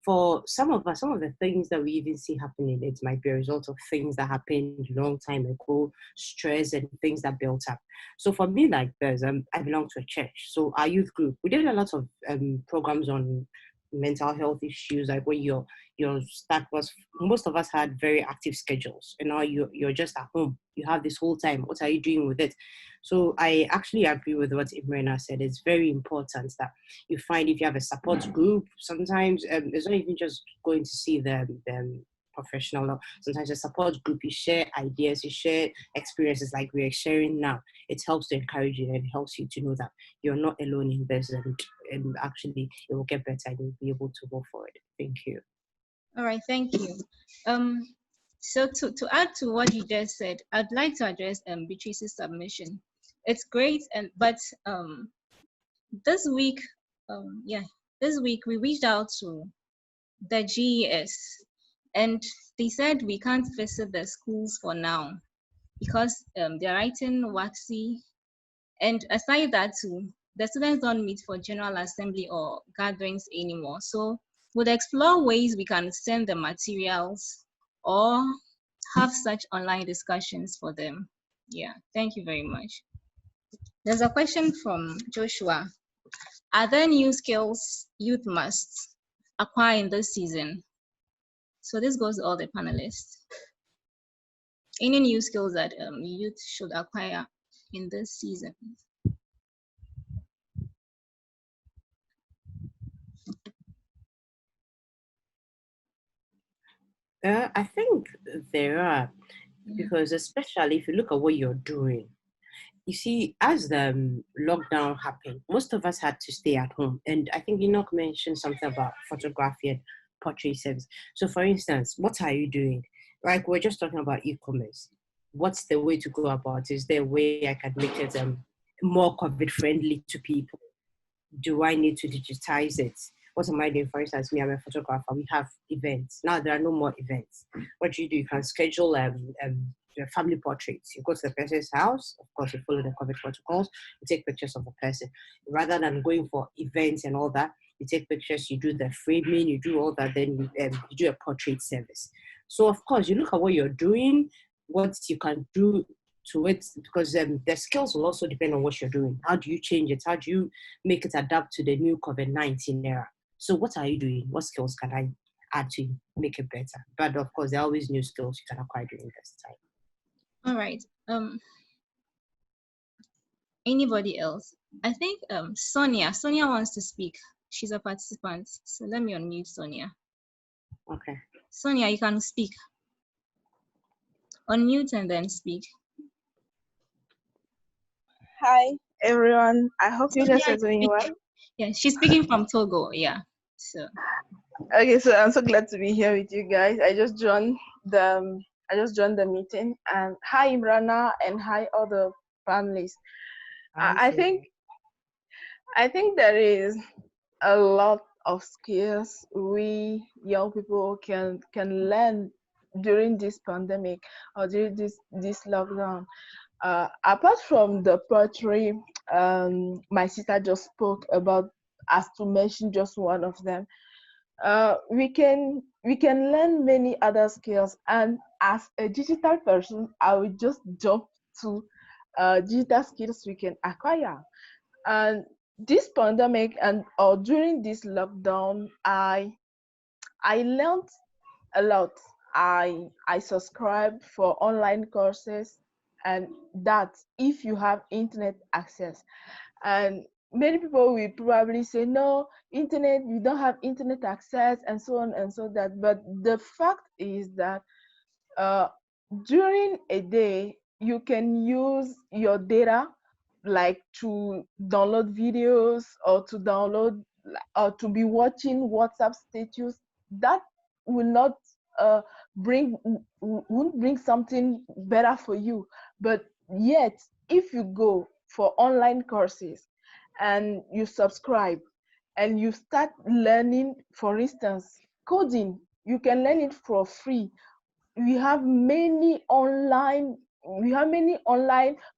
For some of us, some of the things that we even see happening, it might be a result of things that happened a long time ago, stress and things that built up. So for me, like this, I belong to a church. So our youth group, we did a lot of programs on mental health issues, like when your start was, most of us had very active schedules, and now you're just at home, you have this whole time, what are you doing with it? So I actually agree with what Imrana said. It's very important that you find, if you have a support group, sometimes it's not even just going to see them professional. Sometimes a support group, you share ideas, you share experiences like we're sharing now. It helps to encourage you, and it helps you to know that you're not alone in this, and actually it will get better and you'll be able to go forward. Thank you. All right, thank you. So to add to what you just said, I'd like to address Beatrice's submission. It's great, but this week we reached out to the GES, and they said we can't visit the schools for now. because they're writing waxy. And aside that too, the students don't meet for general assembly or gatherings anymore. So we'll explore ways we can send the materials or have such online discussions for them. Yeah, thank you very much. There's a question from Joshua. Are there new skills youth must acquire in this season? So this goes to all the panelists. Any new skills that youth should acquire in this season? I think there are, because especially if you look at what you're doing, you see, as the lockdown happened, most of us had to stay at home. And I think Enoch mentioned something about photography and portrait service. So for instance, what are you doing? Like we're just talking about e-commerce. What's the way to go about it? Is there a way I can make it more COVID friendly to people? Do I need to digitize it? What am I doing? For instance, me, I'm a photographer. We have events. Now there are no more events. What do? You can schedule family portraits. You go to the person's house. Of course, you follow the COVID protocols. You take pictures of the person. Rather than going for events and all that, you take pictures, you do the framing, you do all that, then you do a portrait service. So, of course, you look at what you're doing, what you can do to it, because the skills will also depend on what you're doing. How do you change it? How do you make it adapt to the new COVID-19 era? So what are you doing? What skills can I add to make it better? But of course, there are always new skills you can acquire during this time. All right. Anybody else? I think Sonia wants to speak. She's a participant. So let me unmute Sonia. Okay. Sonia, you can speak. Unmute and then speak. Hi everyone. I hope you guys are doing well. Yeah, she's speaking from Togo. Yeah. So. Okay, so I'm so glad to be here with you guys. I just joined the meeting, and hi Imrana and hi other families. I think there is a lot of skills we young people can learn during this pandemic or during this lockdown. Apart from the poetry, my sister just spoke about, as to mention just one of them. We can learn many other skills, and as a digital person, I will just jump to digital skills we can acquire. And this pandemic or during this lockdown, I learned a lot. I subscribe for online courses, and that if you have internet access. And many people will probably say, no, internet, you don't have internet access, and so on and so that. But the fact is that during a day, you can use your data, like to download videos or to be watching WhatsApp status. That will not won't bring something better for you. But yet, if you go for online courses and you subscribe and you start learning, for instance, coding, you can learn it for free. We have many online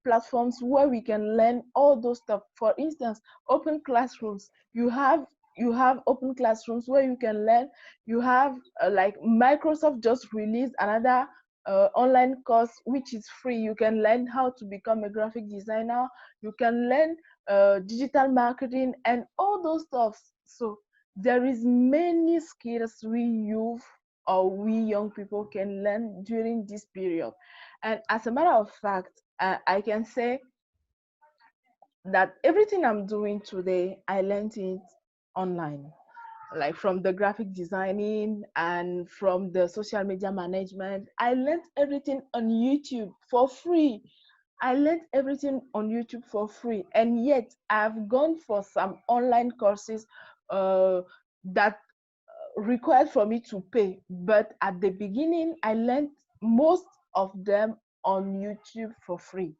platforms where we can learn all those stuff. For instance, open classrooms. You have open classrooms where you can learn. You have like Microsoft just released another online course which is free. You can learn how to become a graphic designer. You can learn digital marketing and all those stuff. So there is many skills we youth or we young people can learn during this period. And as a matter of fact, I can say that everything I'm doing today, I learned it online, like from the graphic designing and from the social media management. I learned everything on YouTube for free. I learned everything on YouTube for free, and yet I've gone for some online courses that required for me to pay. But at the beginning, I learned most of them on YouTube for free.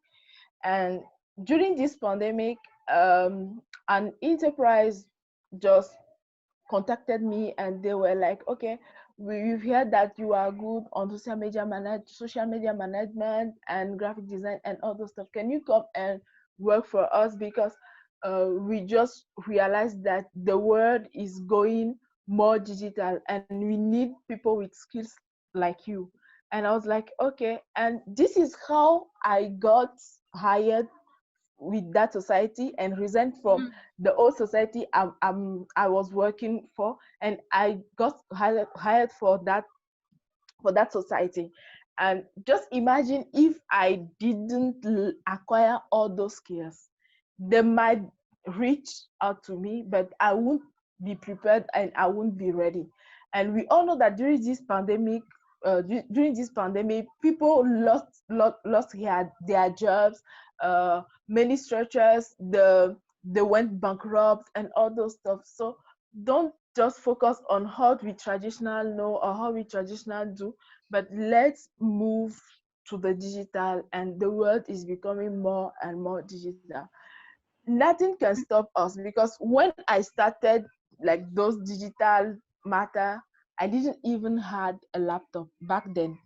And during this pandemic, an enterprise just contacted me, and they were like, okay, we've heard that you are good on social media management and graphic design and all those stuff. Can you come and work for us? Because we just realized that the world is going more digital and we need people with skills like you. And I was like, okay. And this is how I got hired with that society and resigned from the old society I was working for, and I got hired for that society. And just imagine if I didn't acquire all those skills, they might reach out to me, but I won't be prepared and I won't be ready. And we all know that during this pandemic, people lost their jobs. Many structures, they went bankrupt and all those stuff. So don't just focus on how we traditional know or how we traditional do, but let's move to the digital, and the world is becoming more and more digital. Nothing can stop us, because when I started like those digital matter, I didn't even had a laptop back then.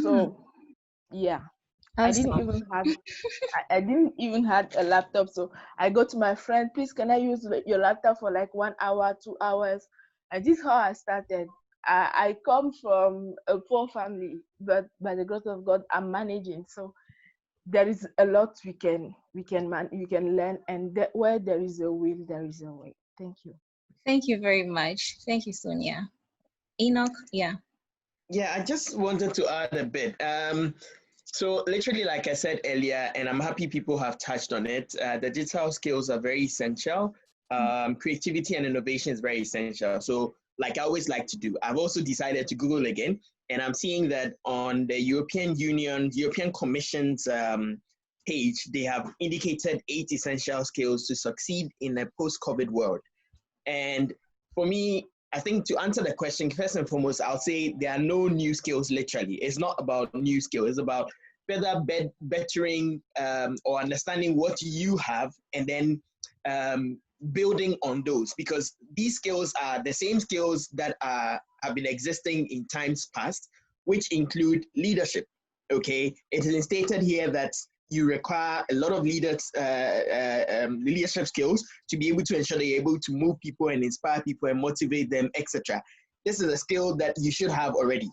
So yeah, I didn't even have a laptop. So I go to my friend, please, can I use your laptop for like 1 hour, 2 hours? And this is how I started. I come from a poor family, but by the grace of God, I'm managing. So there is a lot we can learn, and where there is a will, there is a way. Thank you. Thank you very much. Thank you, Sonia. Enoch, yeah. Yeah, I just wanted to add a bit. So literally, like I said earlier, and I'm happy people have touched on it, the digital skills are very essential. Creativity and innovation is very essential. So like I always like to do, I've also decided to Google again, and I'm seeing that on the European Commission's page, they have indicated 8 essential skills to succeed in a post-COVID world. And for me, I think to answer the question, first and foremost, I'll say there are no new skills literally. It's not about new skills. It's about bettering or understanding what you have, and then building on those, because these skills are the same skills that have been existing in times past, which include leadership. Okay, it is stated here that you require a lot of leadership skills to be able to ensure that you're able to move people and inspire people and motivate them, etc. This is a skill that you should have already,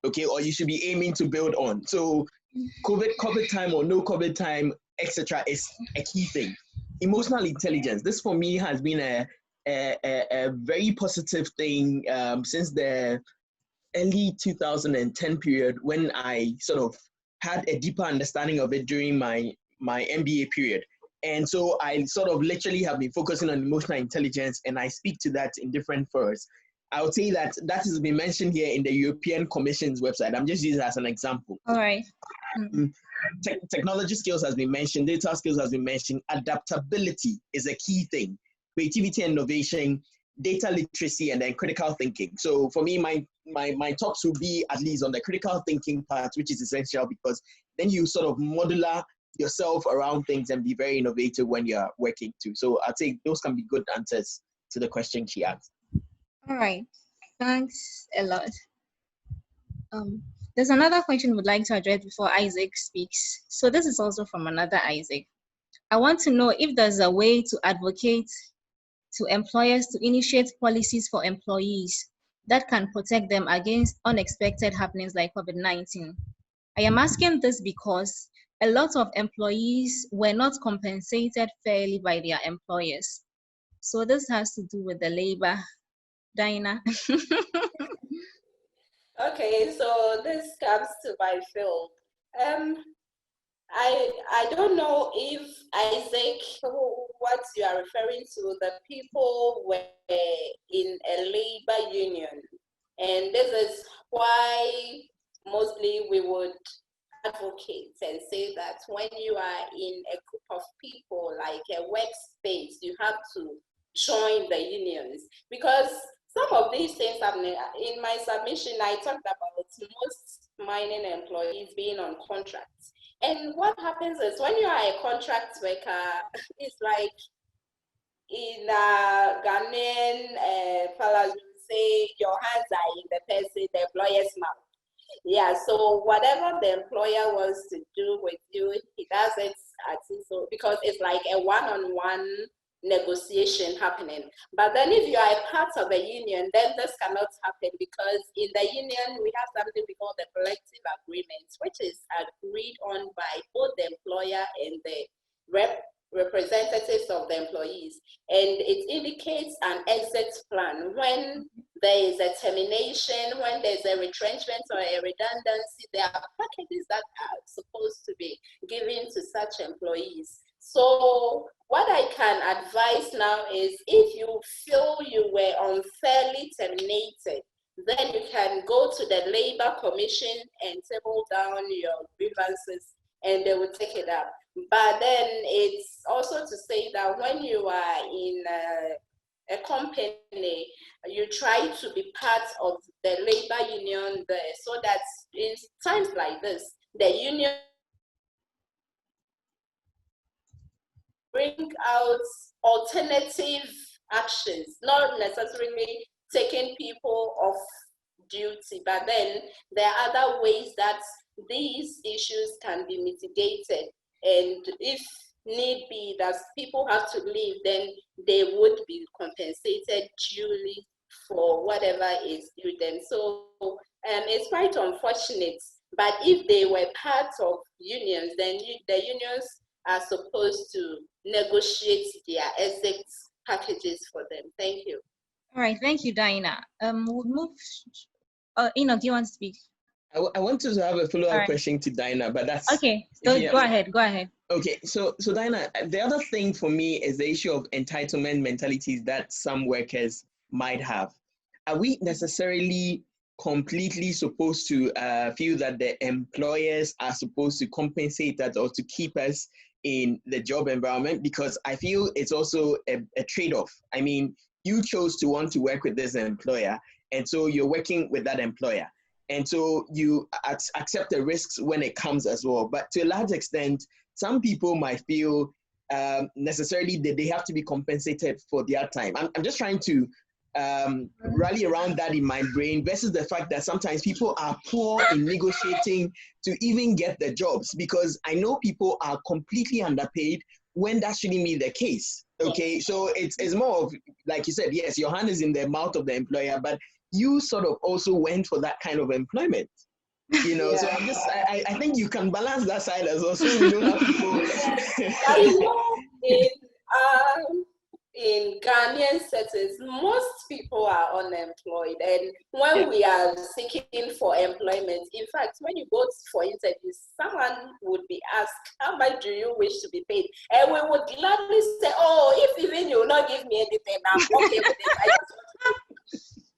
okay, or you should be aiming to build on. So COVID time or no COVID time, etc. is a key thing. Emotional intelligence. This for me has been a very positive thing since the early 2010 period, when I sort of had a deeper understanding of it during my MBA period. And so I sort of literally have been focusing on emotional intelligence, and I speak to that in different forums. I would say that has been mentioned here in the European Commission's website. I'm just using it as an example. All right. Technology skills has been mentioned, data skills has been mentioned, adaptability is a key thing, creativity and innovation, data literacy, and then critical thinking. So for me, my talks will be at least on the critical thinking part, which is essential, because then you sort of modular yourself around things and be very innovative when you're working too. So I'd say those can be good answers to the question she asked. All right, thanks a lot. There's another question we'd like to address before Isaac speaks. So this is also from another Isaac. I want to know if there's a way to advocate to employers to initiate policies for employees that can protect them against unexpected happenings like COVID-19. I am asking this because a lot of employees were not compensated fairly by their employers. So this has to do with the labor. Dinah. Okay, so this comes to my field. I don't know if Isaac, what you are referring to, the people were in a labor union, and this is why mostly we would advocate and say that when you are in a group of people, like a workspace, you have to join the unions, because some of these things happening. In my submission, I talked about most mining employees being on contracts. And what happens is when you are a contract worker, it's like in Ghanaian fellas will say your hands are in the person, the employer's mouth. Yeah, so whatever the employer wants to do with you, he does it at his own, because it's like a one-on-one negotiation happening. But then if you are a part of a union, then this cannot happen, because in the union we have something we call the collective agreement, which is agreed on by both the employer and the representatives of the employees, and it indicates an exit plan when there is a termination, when there's a retrenchment or a redundancy. There are packages that are supposed to be given to such employees. So what I can advise now is, if you feel you were unfairly terminated, then you can go to the Labor Commission and table down your grievances, and they will take it up. But then it's also to say that when you are in a company, you try to be part of the labor union there, so that in times like this, the union bring out alternative actions, not necessarily taking people off duty, but then there are other ways that these issues can be mitigated. And if need be that people have to leave, then they would be compensated duly for whatever is due them. So it's quite unfortunate, but if they were part of unions, then the unions are supposed to negotiate their exit packages for them. Thank you. All right, thank you, Diana. We'll move. Eno, do you want to speak? I want to have a follow-up question to Diana, but that's okay. So go ahead. Go ahead. Okay, so Diana, the other thing for me is the issue of entitlement mentalities that some workers might have. Are we necessarily completely supposed to feel that the employers are supposed to compensate us or to keep us in the job environment? Because I feel it's also a trade-off. I mean, you chose to want to work with this employer, and so you're working with that employer. And so you accept the risks when it comes as well. But to a large extent, some people might feel necessarily that they have to be compensated for their time. I'm just trying to rally around that in my brain, versus the fact that sometimes people are poor in negotiating to even get the jobs, because I know people are completely underpaid when that shouldn't be the case. Okay, so it's more of, like you said, yes, your hand is in the mouth of the employer, but you sort of also went for that kind of employment. You know, so I'm just, I think you can balance that side as well, so we don't have people. In Ghanaian settings, most people are unemployed, and when we are seeking for employment, in fact, when you go for interviews, someone would be asked, how much do you wish to be paid? And we would gladly say, oh, if even you will not give me anything, I'm okay with it.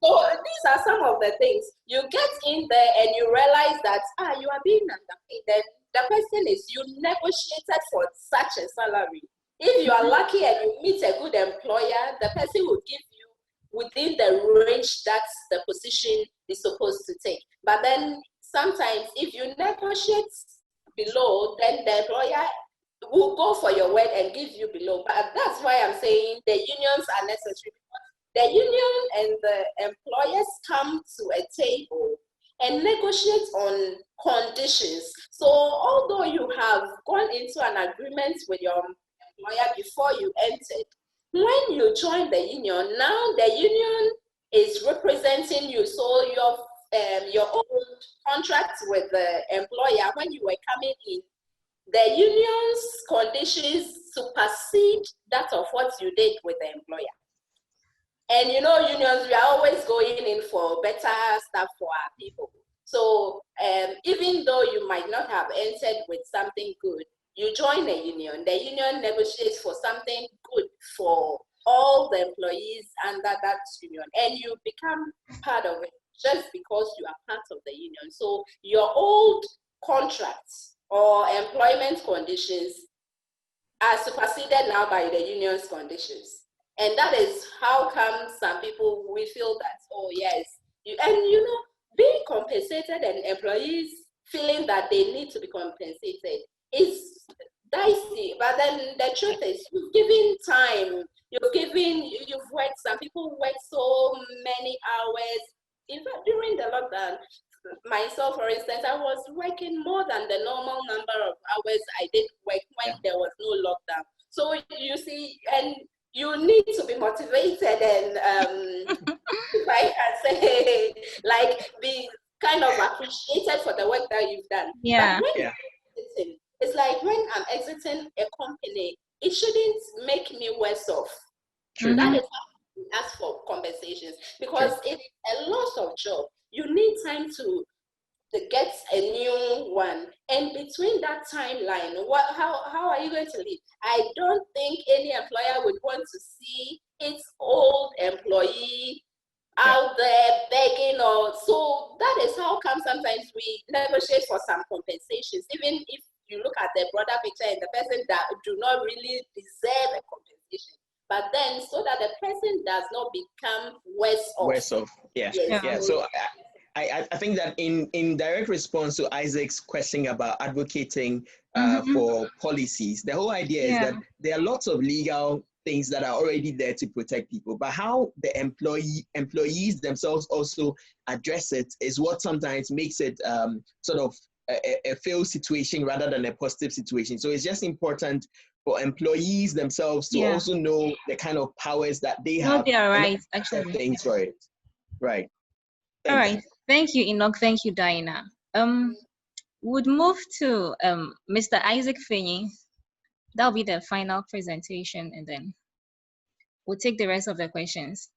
So these are some of the things. You get in there and you realize that, you are being underpaid. Then the person is, you negotiated for such a salary. If you are lucky and you meet a good employer, the person will give you within the range that the position is supposed to take. But then sometimes if you negotiate below, then the employer will go for your word and give you below. But that's why I'm saying the unions are necessary. The union and the employers come to a table and negotiate on conditions. So although you have gone into an agreement with your employer before you entered, when you join the union, now the union is representing you. So your old contract with the employer, when you were coming in, the union's conditions supersede that of what you did with the employer. And you know, unions, we are always going in for better stuff for our people. So even though you might not have entered with something good, you join a union. The union negotiates for something good for all the employees under that union, and you become part of it just because you are part of the union. So your old contracts or employment conditions are superseded now by the union's conditions. And that is how come some people, we feel that, oh yes, being compensated and employees feeling that they need to be compensated is dicey. But then the truth is, you've given time, you've worked, some people work so many hours, myself, for instance, I was working more than the normal number of hours I did work when there was no lockdown. So you see, and you need to be motivated and if I can say, like, be kind of appreciated for the work that you've done. Yeah. But when it's like when I'm exiting a company, it shouldn't make me worse off. True. That is how we ask for compensations, because it's a loss of job. You need time to get a new one, and between that timeline, how are you going to live? I don't think any employer would want to see its old employee out there begging, or so that is how come sometimes we negotiate for some compensations, even if you look at the broader picture and the person that do not really deserve a compensation, but then so that the person does not become worse off. Worse off, yeah. So I think that in direct response to Isaac's question about advocating for policies, the whole idea is that there are lots of legal things that are already there to protect people, but how the employees themselves also address it is what sometimes makes it sort of a failed situation rather than a positive situation. So it's just important for employees themselves to also know the kind of powers that they have. They are right, actually. Things for it. Right. All right. Thank you, Enoch. Thank you, Diana. Would move to Mr. Isaac Finney. That'll be the final presentation, and then we'll take the rest of the questions.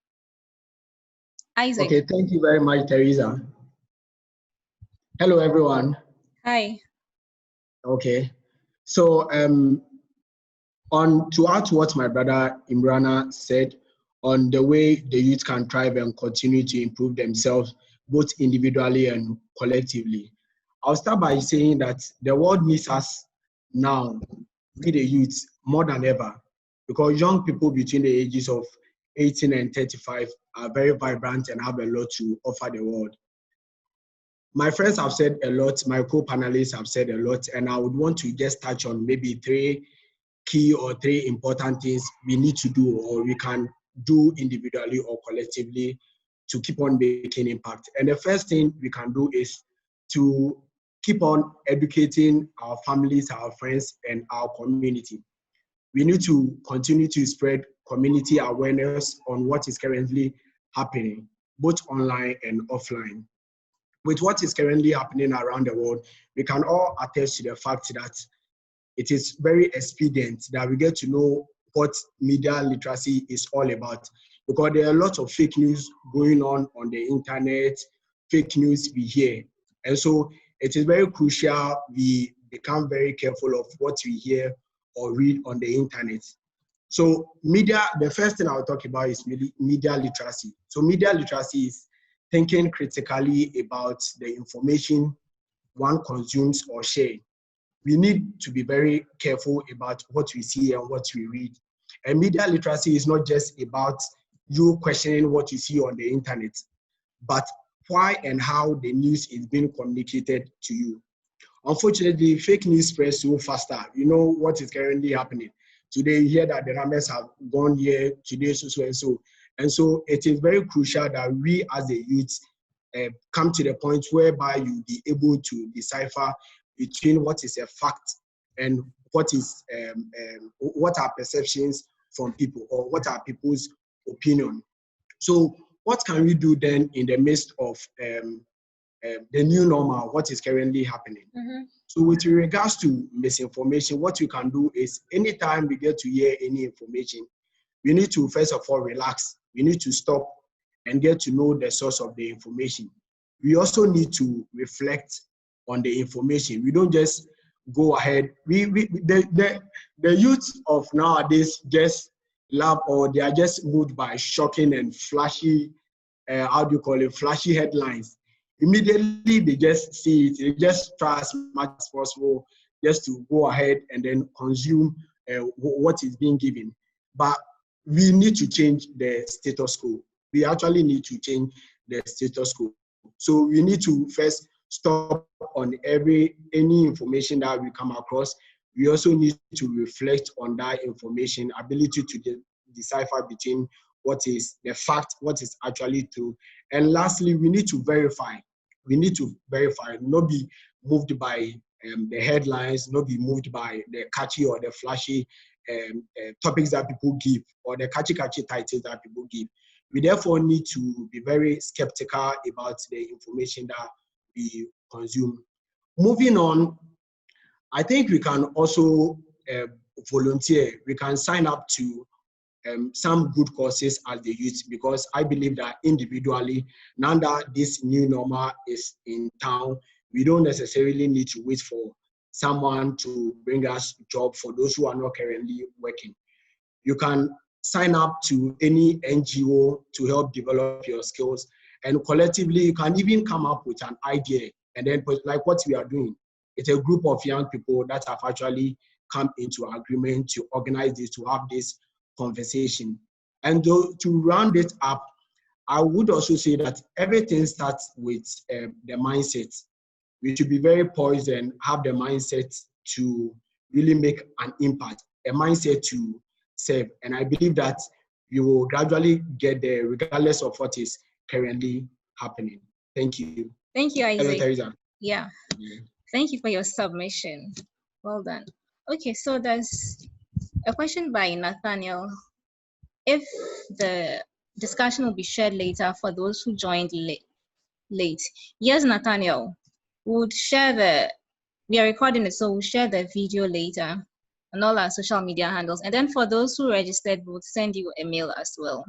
Isaac. Okay, thank you very much, Teresa. Hello, everyone. Hi. Okay, so on to add to what my brother Imrana said on the way the youth can thrive and continue to improve themselves, both individually and collectively, I'll start by saying that the world needs us now, we the youth, more than ever, because young people between the ages of 18 and 35 are very vibrant and have a lot to offer the world. My friends have said a lot, my co-panelists have said a lot, and I would want to just touch on maybe three important things we need to do, or we can do individually or collectively to keep on making impact. And the first thing we can do is to keep on educating our families, our friends, and our community. We need to continue to spread community awareness on what is currently happening, both online and offline. With what is currently happening around the world, we can all attest to the fact that it is very expedient that we get to know what media literacy is all about, because there are a lot of fake news going on the internet, fake news we hear. And so it is very crucial we become very careful of what we hear or read on the internet. So media, the first thing I'll talk about is media literacy. So media literacy is thinking critically about the information one consumes or shares. We need to be very careful about what we see and what we read. And media literacy is not just about you questioning what you see on the internet, but why and how the news is being communicated to you. Unfortunately, fake news spreads so faster. You know what is currently happening. Today, you hear that the numbers have gone here, today, so and so. And so it is very crucial that we as a youth come to the point whereby you'll be able to decipher between what is a fact and what is what are perceptions from people, or what are people's opinion. So what can we do then in the midst of the new normal, what is currently happening? So with regards to misinformation, what we can do is anytime we get to hear any information, we need to first of all relax. We need to stop and get to know the source of the information. We also need to reflect on the information. We don't just go ahead. The youth of nowadays just love, or they are just moved by shocking and flashy, flashy headlines. Immediately they just see it, they just try as much as possible just to go ahead and then consume what is being given. But we need to change the status quo. We actually need to change the status quo. So we need to first stop on any information that we come across. We also need to reflect on that information, ability to decipher between what is the fact, what is actually true. And lastly, we need to verify. we need to verify, not be moved by the headlines, not be moved by the catchy or the flashy topics that people give, or the catchy titles that people give. We therefore need to be very skeptical about the information that we consume. Moving on, I think we can also volunteer. We can sign up to some good courses as the youth, because I believe that individually, now that this new normal is in town, we don't necessarily need to wait for someone to bring us a job for those who are not currently working. You can sign up to any NGO to help develop your skills, and collectively you can even come up with an idea, and then like what we are doing. It's a group of young people that have actually come into agreement to organize this, to have this conversation. And to round it up, I would also say that everything starts with the mindset. We should be very poised and have the mindset to really make an impact, a mindset to serve. And I believe that we will gradually get there regardless of what is currently happening. Thank you. Thank you, Isaac. Teresa. Yeah. Thank you for your submission. Well done. Okay, so there's a question by Nathaniel. If the discussion will be shared later for those who joined late. Yes, Nathaniel, we'll share we are recording it, so we'll share the video later on all our social media handles. And then for those who registered, we'll send you a mail as well.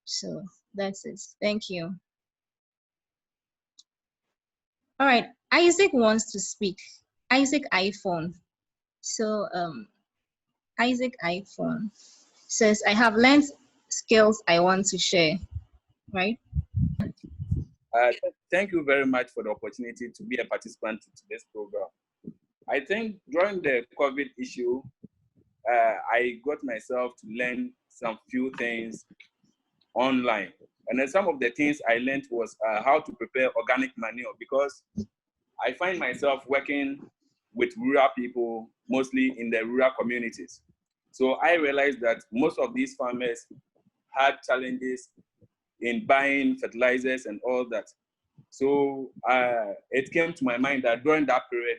So that's it. Thank you. All right, Isaac wants to speak. Isaac iPhone. So Isaac iPhone says, I have learned skills I want to share, right? Thank you very much for the opportunity to be a participant to this program. I think during the COVID issue, I got myself to learn some few things online. And then some of the things I learned was how to prepare organic manure, because I find myself working with rural people, mostly in the rural communities. So I realized that most of these farmers had challenges in buying fertilizers and all that. So it came to my mind that during that period,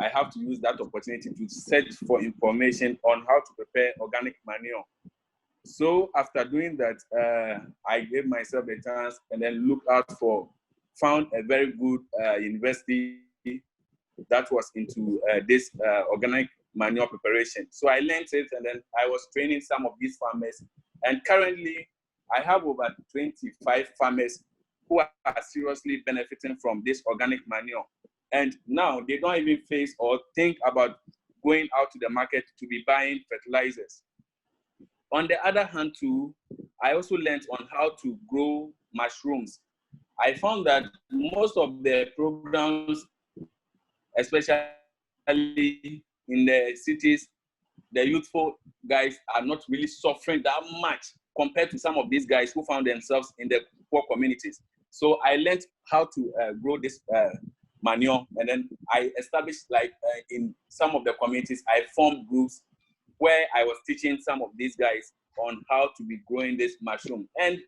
I have to use that opportunity to search for information on how to prepare organic manure. So after doing that, I gave myself a chance and then found a very good university that was into this organic manure preparation. So I learned it, and then I was training some of these farmers. And currently, I have over 25 farmers who are seriously benefiting from this organic manure. And now they don't even face or think about going out to the market to be buying fertilizers. On the other hand too, I also learned on how to grow mushrooms. I found that most of the programs, especially in the cities, the youthful guys are not really suffering that much compared to some of these guys who found themselves in the poor communities. So I learned how to grow this manure, and then I established, in some of the communities, I formed groups where I was teaching some of these guys on how to be growing this mushroom. And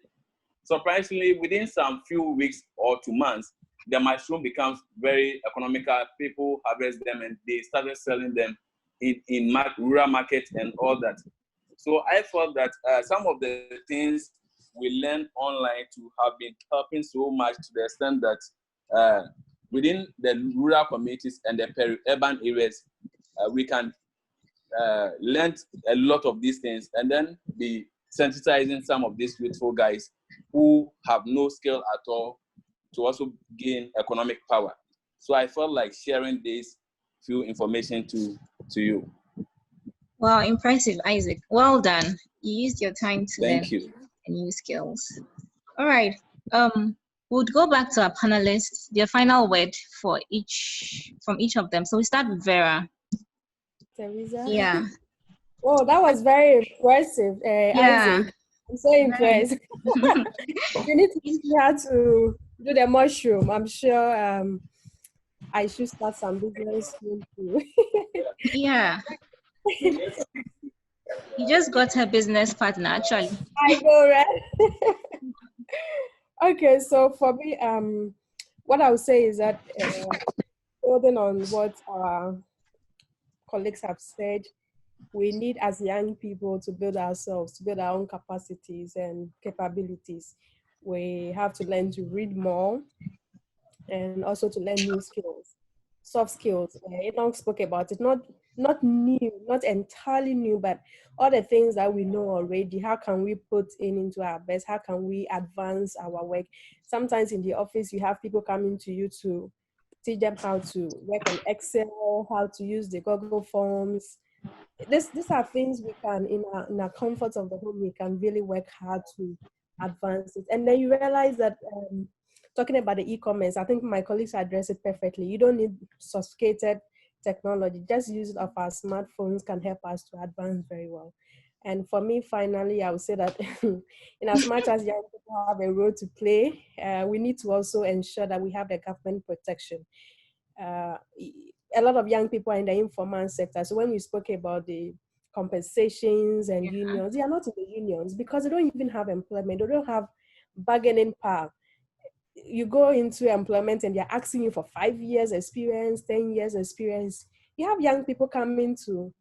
surprisingly, within some few weeks or 2 months, the mushroom becomes very economical. People harvest them and they started selling them in rural markets and all that. So I felt that some of the things we learn online to have been helping so much, to the extent that within the rural communities and the peri-urban areas, we can learn a lot of these things and then be sensitizing some of these youthful guys who have no skill at all to also gain economic power. So I felt like sharing this few information to you. Wow, impressive, Isaac. Well done. You used your time to learn new skills. All right. We'll go back to our panelists, their final word from each of them. So we start with Vera. Teresa? Yeah. Oh, that was very impressive, yeah. Isaac. I'm so impressed. You need to teach me how to do the mushroom. I'm sure I should start some business soon too. Yeah. You just got her business partner, actually. I know, right? Okay, so for me, what I would say is that building on what our colleagues have said, we need as young people to build ourselves, to build our own capacities and capabilities. We have to learn to read more and also to learn new skills, soft skills. Enoch spoke about it, not new, not entirely new, but all the things that we know already. How can we put into our best? How can we advance our work? Sometimes in the office, you have people coming to you to teach them how to work on Excel, how to use the Google Forms. These are things we can, in our comfort of the home, we can really work hard to advance it. And then you realize that talking about the e-commerce, I think my colleagues address it perfectly. You don't need sophisticated technology. Just use of our smartphones can help us to advance very well. And for me, finally, I would say that in as much as young people have a role to play, we need to also ensure that we have the government protection. A lot of young people are in the informal sector. So when we spoke about the compensations and unions, they are not in the unions because they don't even have employment. They don't have bargaining power. You go into employment and they're asking you for 5 years experience, 10 years experience. You have young people coming to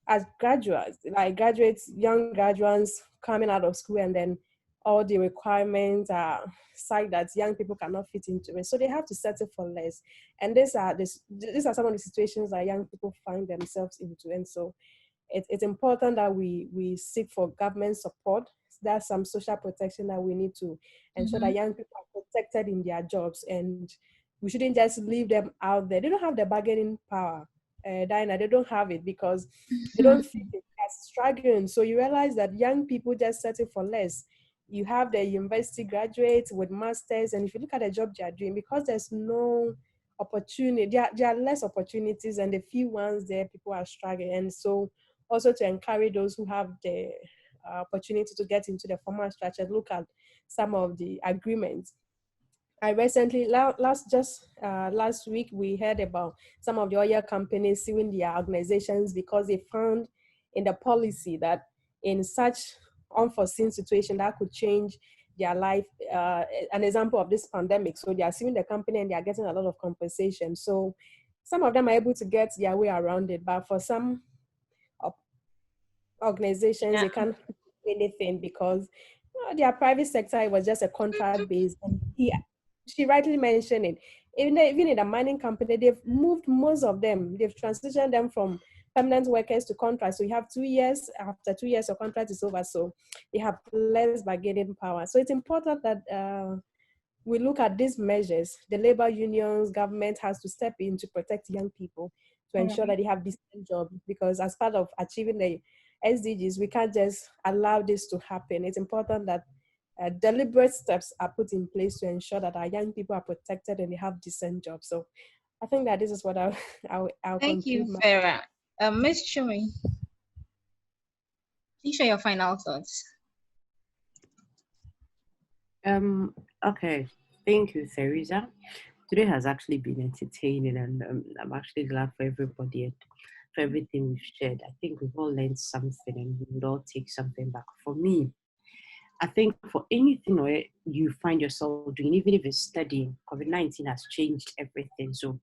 as graduates, like graduates, young graduates coming out of school, and then all the requirements are such that young people cannot fit into it. So they have to settle for less. And these are some of the situations that young people find themselves into. And so it's important that we seek for government support. There's some social protection that we need to ensure that young people are protected in their jobs, and we shouldn't just leave them out there. They don't have the bargaining power, Diana. They don't have it because they don't feel it as struggling. So you realize that young people just settle for less. You have the university graduates with masters, and if you look at the job they are doing, because there's no opportunity, there are less opportunities, and the few ones there, people are struggling. And so also to encourage those who have the opportunity to get into the formal structure, look at some of the agreements. I recently, last week, we heard about some of the oil companies suing their organizations because they found in the policy that in such unforeseen situation that could change their life, an example of this pandemic. So they are suing the company and they are getting a lot of compensation. So some of them are able to get their way around it, but for some organizations, they can't do anything because their private sector, it was just a contract based. And she rightly mentioned it. Even in the mining company, they've moved most of them. They've transitioned them from permanent workers to contract. So you have 2 years. After 2 years, your contract is over. So you have less bargaining power. So it's important that we look at these measures. The labor unions, government has to step in to protect young people to ensure that they have decent jobs. Because as part of achieving the SDGs, we can't just allow this to happen. It's important that deliberate steps are put in place to ensure that our young people are protected and they have decent jobs. So I think that this is what I'll Thank you, Farah. Ms. Chumi, please share your final thoughts. Okay, thank you, Theresa. Today has actually been entertaining, and I'm actually glad for everybody and for everything we've shared. I think we've all learned something and we would all take something back. For me, I think for anything where you find yourself doing, even if it's studying, COVID-19 has changed everything. So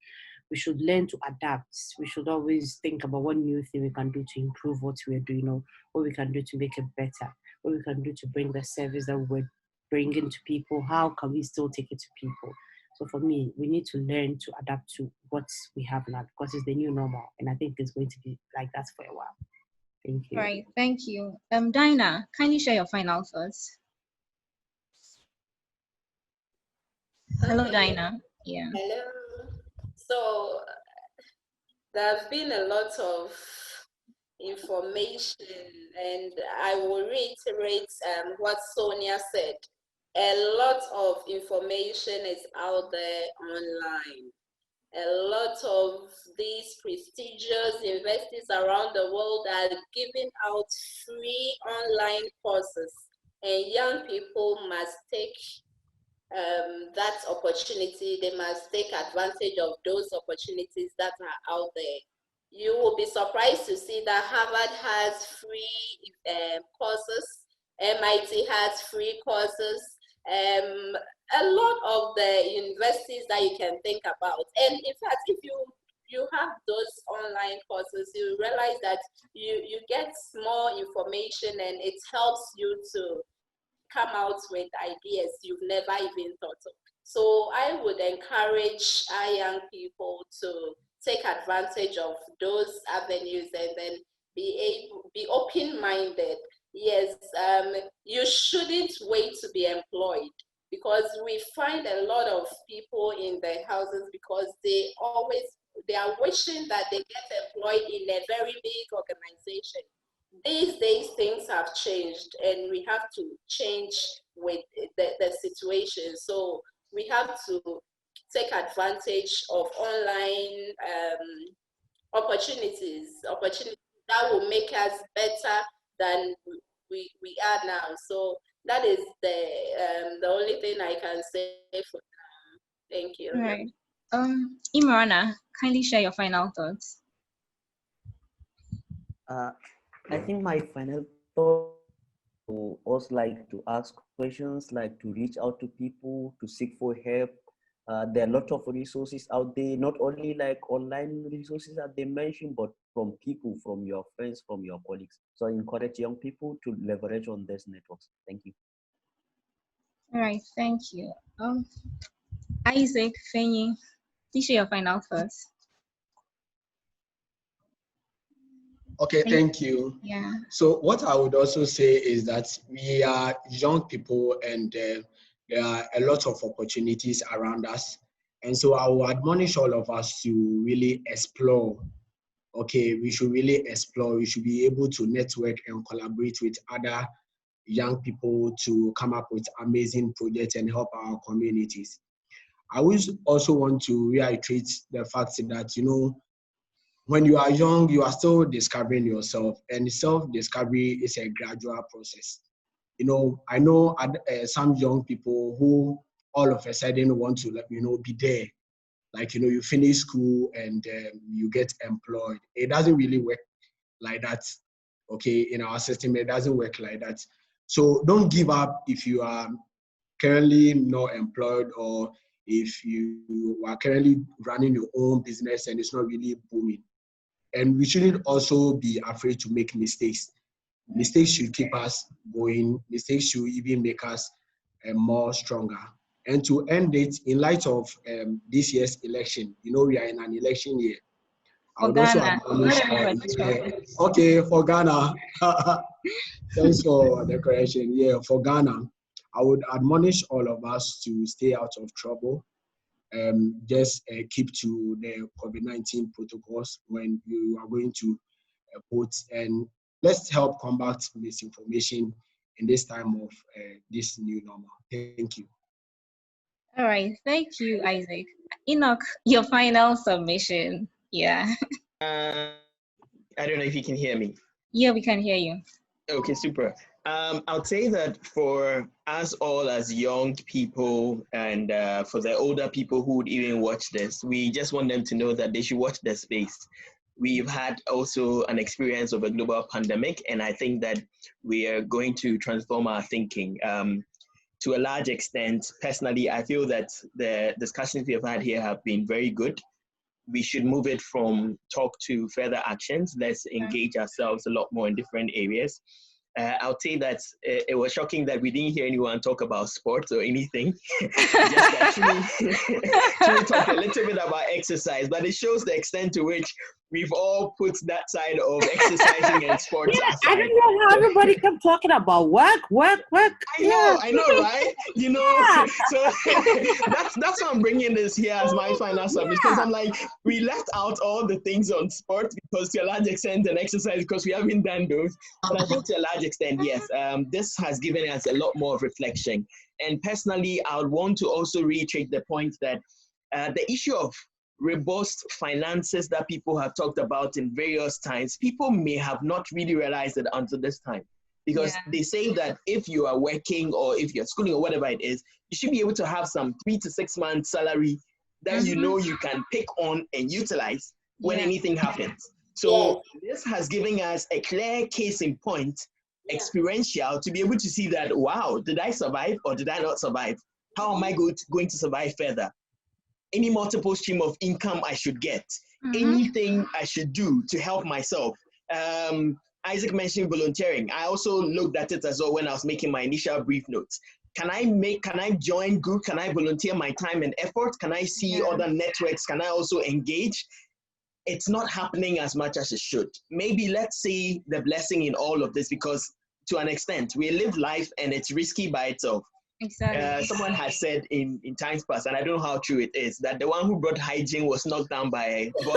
we should learn to adapt. We should always think about what new thing we can do to improve what we're doing, or what we can do to make it better, what we can do to bring the service that we're bringing to people. How can we still take it to people? So for me, we need to learn to adapt to what we have now, because it's the new normal. And I think it's going to be like that for a while. Thank you. Right, thank you. Dinah, kindly share your final thoughts. Hello, Dinah. Yeah. Hello. So there have been a lot of information, and I will reiterate what Sonia said. A lot of information is out there online. A lot of these prestigious universities around the world are giving out free online courses, and young people must take that opportunity. They must take advantage of those opportunities that are out there. You will be surprised to see that Harvard has free courses, MIT has free courses. A lot of the universities that you can think about. And in fact, if you have those online courses, you realize that you get more information and it helps you to come out with ideas you've never even thought of. So I would encourage our young people to take advantage of those avenues and then be open-minded. Yes, you shouldn't wait to be employed, because we find a lot of people in the houses because they are wishing that they get employed in a very big organization. These days things have changed and we have to change with the situation. So we have to take advantage of online opportunities that will make us better than we are now. So that is the only thing I can say for now. Thank you. All right. Imrana, kindly share your final thoughts. I think my final thought to also like to ask questions, like to reach out to people, to seek for help. There are a lot of resources out there, not only like online resources that they mentioned, but from people, from your friends, from your colleagues. So I encourage young people to leverage on these networks. Thank you. All right, thank you. Isaac, Fenyi, please share your final thoughts. Okay, thank you. Yeah. So what I would also say is that we are young people and there are a lot of opportunities around us. And so I will admonish all of us to really explore. Okay, we should really explore. We should be able to network and collaborate with other young people to come up with amazing projects and help our communities. I also want to reiterate the fact that, you know, when you are young, you are still discovering yourself, and self-discovery is a gradual process. You know, I know some young people who all of a sudden want to, you know, be there. Like, you know, you finish school and you get employed. It doesn't really work like that. Okay, in our system, it doesn't work like that. So don't give up if you are currently not employed, or if you are currently running your own business and it's not really booming. And we shouldn't also be afraid to make mistakes. Mistakes should keep us going. Mistakes should even make us more stronger. And to end it, in light of this year's election, you know, we are in an election year. I would also admonish, okay, for Ghana. Thanks for the correction. Yeah, for Ghana, I would admonish all of us to stay out of trouble. Just keep to the COVID-19 protocols when you are going to vote, and let's help combat misinformation in this time of this new normal. Thank you. All right, thank you, Isaac. Enoch, your final submission. Yeah. I don't know if you can hear me. Yeah, we can hear you. Okay, super. I'll say that for us all as young people and for the older people who would even watch this, we just want them to know that they should watch the space. We've had also an experience of a global pandemic, and I think that we are going to transform our thinking. To a large extent, personally, I feel that the discussions we have had here have been very good. We should move it from talk to further actions. Let's engage ourselves a lot more in different areas. I'll say that it was shocking that we didn't hear anyone talk about sports or anything. Just actually talk a little bit about exercise, but it shows the extent to which we've all put that side of exercising and sports aside. I don't know how everybody kept talking about work. I know, right? You know, so that's why I'm bringing this here as my final submission, because I'm like, we left out all the things on sports because to a large extent, and exercise because we haven't done those. But I think to a large extent, yes, this has given us a lot more of reflection. And personally, I would want to also reiterate the point that the issue of robust finances that people have talked about in various times, people may have not really realized it until this time. Because they say that if you are working or if you're schooling or whatever it is, you should be able to have some 3 to 6 months salary that you know you can pick on and utilize when anything happens. So this has given us a clear case in point, experiential, to be able to see that, wow, did I survive or did I not survive? How am I going to survive further? Any multiple stream of income I should get, anything I should do to help myself. Isaac mentioned volunteering. I also looked at it as well when I was making my initial brief notes. Can I join group? Can I volunteer my time and effort? Can I see other networks? Can I also engage? It's not happening as much as it should. Maybe let's see the blessing in all of this, because to an extent, we live life and it's risky by itself. Exactly. Someone has said in times past, and I don't know how true it is, that the one who brought hygiene was knocked down by a ball.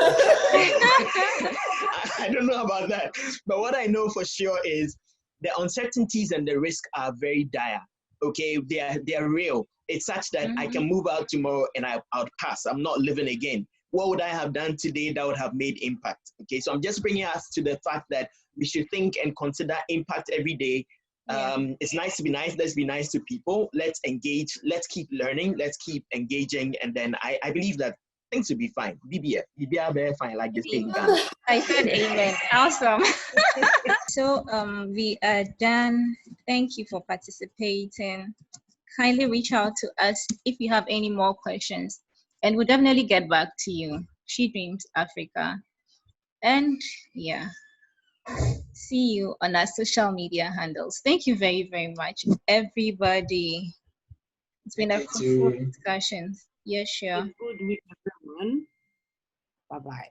I don't know about that. But what I know for sure is the uncertainties and the risk are very dire. Okay, they are real. It's such that I can move out tomorrow and I'll pass. I'm not living again. What would I have done today that would have made impact? Okay, so I'm just bringing us to the fact that we should think and consider impact every day. It's nice to be nice. Let's be nice to people. Let's engage. Let's keep learning. Let's keep engaging. And then I believe that things will be fine. BBF very fine, like this thing. I said amen. Awesome. So we are done. Thank you for participating. Kindly reach out to us if you have any more questions, and we'll definitely get back to you. SheDreams Africa. And yeah, see you on our social media handles. Thank you very, very much, everybody. It's been a fruitful discussion. Yeah, sure. Good week, everyone. Bye-bye.